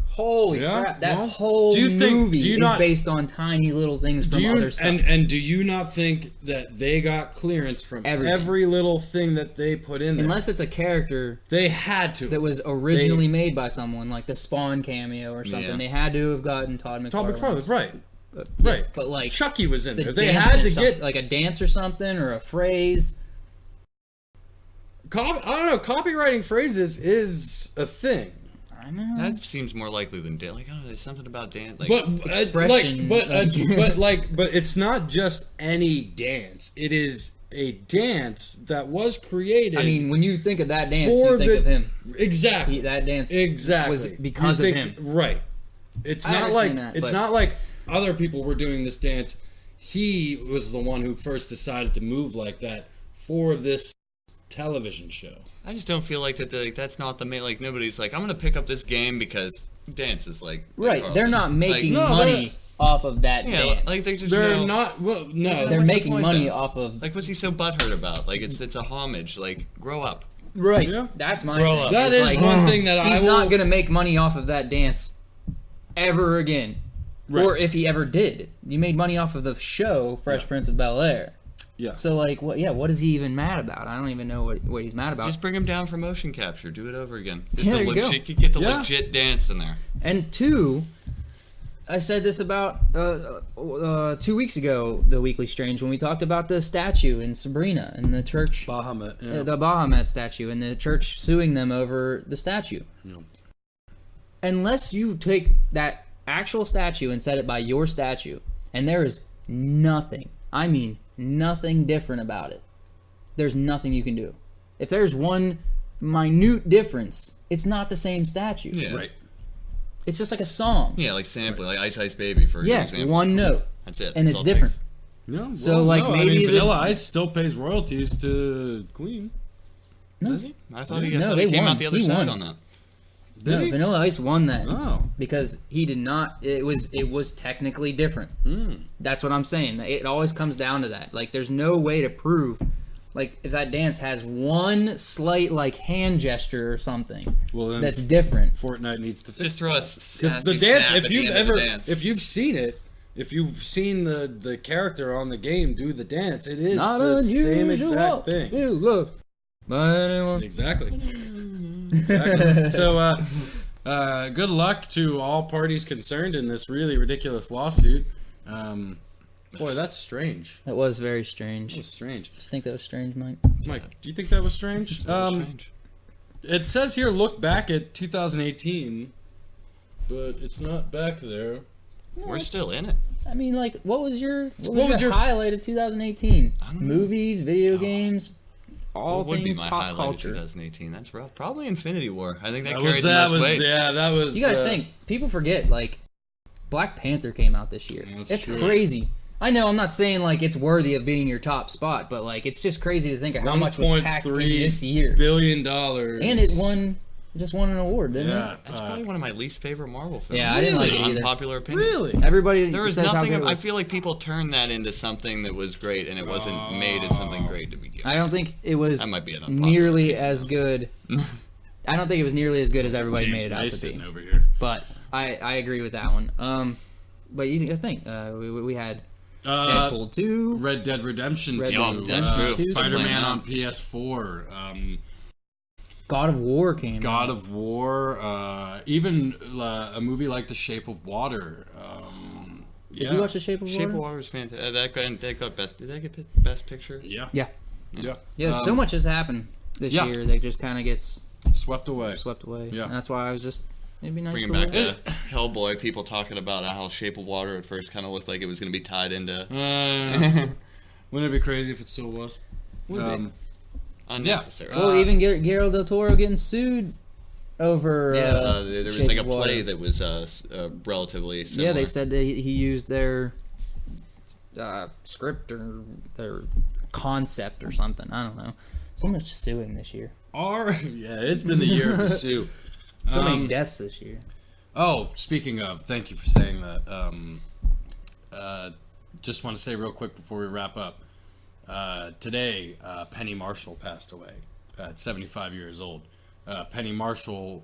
Holy crap! That whole movie is based on tiny little things from other stuff. And do you not think that they got clearance from every little thing that they put in there? Unless it's a character they had to that was originally made by someone, like the Spawn cameo or something. Yeah. They had to have gotten Todd McFarlane. Right. Right, but like Chucky was in there. They had to get like a dance or something or a phrase. I don't know. Copywriting phrases is a thing. I know. That seems more likely than dance. Like, there's something about dance. Like, but expression. but it's not just any dance. It is a dance that was created. I mean, when you think of that dance, you think of him. Exactly. That dance was because of him. Right. It's not like other people were doing this dance. He was the one who first decided to move like that for this television show. I just don't feel like that. That's not the main. Like nobody's like, I'm gonna pick up this game because dance is like. Right. They're not making money off of that dance. Like they're not. Well, no. They're making money off of. Like, what's he so butthurt about? Like, it's a homage. Like, grow up. Right. Yeah. That's my grow thing. Up. That is one thing that he's not gonna make money off of that dance ever again. Right. Or if he ever did. You made money off of the show Fresh Prince of Bel-Air. Yeah. So, like, what is he even mad about? I don't even know what he's mad about. Just bring him down for motion capture. Do it over again. There you go. Get the legit dance in there. And two, I said this about 2 weeks ago, the Weekly Strange, when we talked about the statue in Sabrina and the church. Bahamut. Yeah. The Bahamut statue and the church suing them over the statue. Yeah. Unless you take that actual statue and set it by your statue, and there is nothing, I mean nothing different about it. There's nothing you can do. If there's one minute difference, it's not the same statue. Yeah. Right. It's just like a song. Yeah, like sampling, like Ice Ice Baby, for example. Yeah, one note. That's it. And it's different. No, so maybe Vanilla Ice still pays royalties to Queen. No. Does he? I thought he came out the other side on that. No, Vanilla Ice won that because he did not. It was technically different. That's what I'm saying. It always comes down to that. Like, there's no way to prove. Like, if that dance has one slight like hand gesture or something, that's different. Fortnite needs to just throw us the dance. If you've seen it, if you've seen the character on the game do the dance, it is not the unusual. same exact thing. You look by anyone. Exactly. Exactly. So, good luck to all parties concerned in this really ridiculous lawsuit. Boy, that's strange. That was very strange. That was strange. Do you think that was strange, Mike? Mike, do you think that was strange? Strange. It says here, look back at 2018, but it's not back there. No, we're still in it. I mean, like, what was your highlight of 2018? Movies, video games. All what would things be my pop highlight culture. of 2018? That's probably Infinity War. I think that was carried the most weight. Yeah, that was. You gotta think. People forget, like, Black Panther came out this year. It's true. Crazy. I know I'm not saying, like, it's worthy of being your top spot, but, like, it's just crazy to think of how much was packed in this year. $1.3 billion. And it just won an award, didn't it? That's probably one of my least favorite Marvel films. Yeah, I didn't like it either. Unpopular opinion. Really? Everybody there was says nothing. how good it was. I feel like people turned that into something that was great, and it wasn't made as something great to begin with. I don't think it was that might be an unpopular nearly opinion, as good. I don't think it was nearly as good as everybody made it out to be. Over here. But I agree with that one. But you think we had Deadpool 2, Red Dead Redemption 2, that's true. Spider-Man on PS4, God of War came God out. of War, even a movie like The Shape of Water. Did you watch The Shape of Water? Shape of Water was fantastic. That got best. Did that get best picture? Yeah. Yeah. So much has happened this year that just kind of gets swept away. Yeah. And that's why I was just. It'd be nice bringing back Hellboy. People talking about how Shape of Water at first kind of looked like it was going to be tied into. Wouldn't it be crazy if it still was? Unnecessary. Well, even Guillermo del Toro getting sued over. There was Shape like a of Water. play that was relatively similar. Yeah, they said that he used their script or their concept or something. I don't know. So much suing this year. Yeah, it's been the year of the sue. So many deaths this year. Oh, speaking of, thank you for saying that. Just want to say real quick before we wrap up. Today, Penny Marshall passed away at 75 years old. Penny Marshall,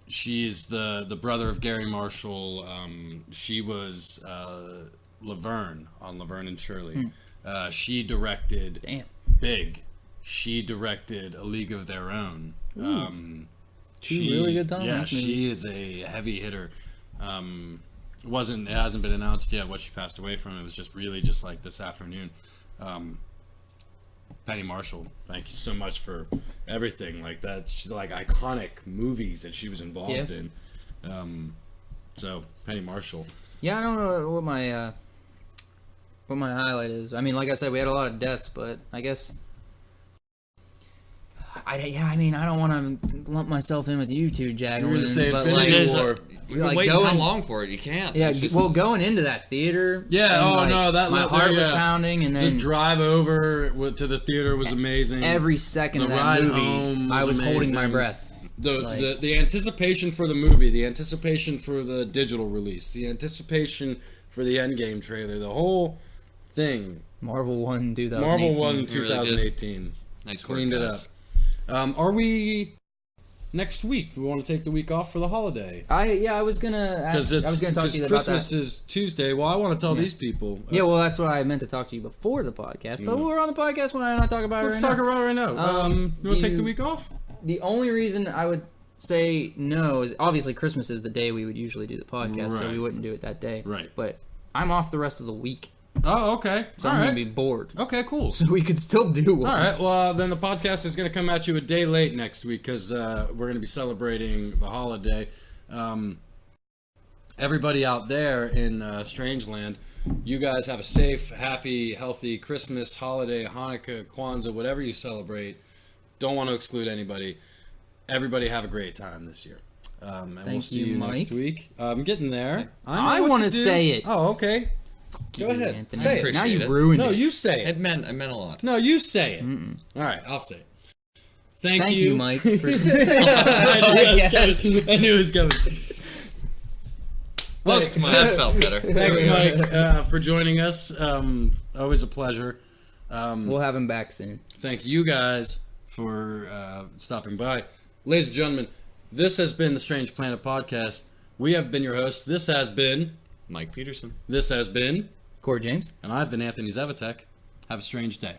she's the brother of Gary Marshall. She was Laverne on Laverne and Shirley. She directed Big. She directed A League of Their Own. Two really good Tom Hanks movies. She is a heavy hitter. It hasn't been announced yet what she passed away from. It was just like this afternoon. Penny Marshall, thank you so much for everything like that. She's like iconic movies that she was involved in. So Penny Marshall. Yeah, I don't know what my highlight is. I mean, like I said, we had a lot of deaths, but I guess I don't want to lump myself in with you two, Jacqueline. You were to say but Infinity like, War. You've been like waiting going- how long for it? You can't. Yeah, It's just- well, going into that theater. Yeah, and, oh, like, no, that my looked- heart was yeah. pounding, and The then drive over to the theater was amazing. every second The of that ride movie, home I was holding my amazing. breath. The anticipation for the movie, the anticipation for the digital release, the anticipation for the Endgame trailer, the whole thing. Marvel won 2018. Marvel won Really 2018. Nice work, Cleaned it guys. up. Are we next week? We want to take the week off for the holiday I was gonna because talk to you about Christmas that. is Tuesday. Well, I want to tell these people. Yeah, well, that's why I meant to talk to you before the podcast. But we're on the podcast. Why not talk about it let's right talk now? about it right now. You want to take the week off? The only reason I would say no is obviously Christmas is the day we would usually do the podcast, so Right. we wouldn't do it that day. Right. But I'm off the rest of the week, Oh, okay. so All I'm right. gonna be bored. Okay, cool. So we could still do one. All right. Well, then the podcast is going to come at you a day late next week because we're going to be celebrating the holiday. Everybody out there in Strangeland, you guys have a safe, happy, healthy Christmas, holiday, Hanukkah, Kwanzaa, whatever you celebrate. Don't want to exclude anybody. Everybody have a great time this year. And we'll Thank see you, you next Mike. week. I'm getting there. I know what wanna to do. say it. Oh, okay. Go You, ahead. Anthony. Say it. Now Appreciate you it. ruined No, it. you say it. It meant a lot. No, you say it. All right, I'll say it. Thank you, Mike. For... I knew it was coming. Thanks, Mike. That felt better. Thanks, Mike, for joining us. Always a pleasure. We'll have him back soon. Thank you guys for stopping by. Ladies and gentlemen, this has been the Strange Planet Podcast. We have been your hosts. This has been... Mike Peterson. This has been... Corey James. And I've been Anthony Zevatek. Have a strange day.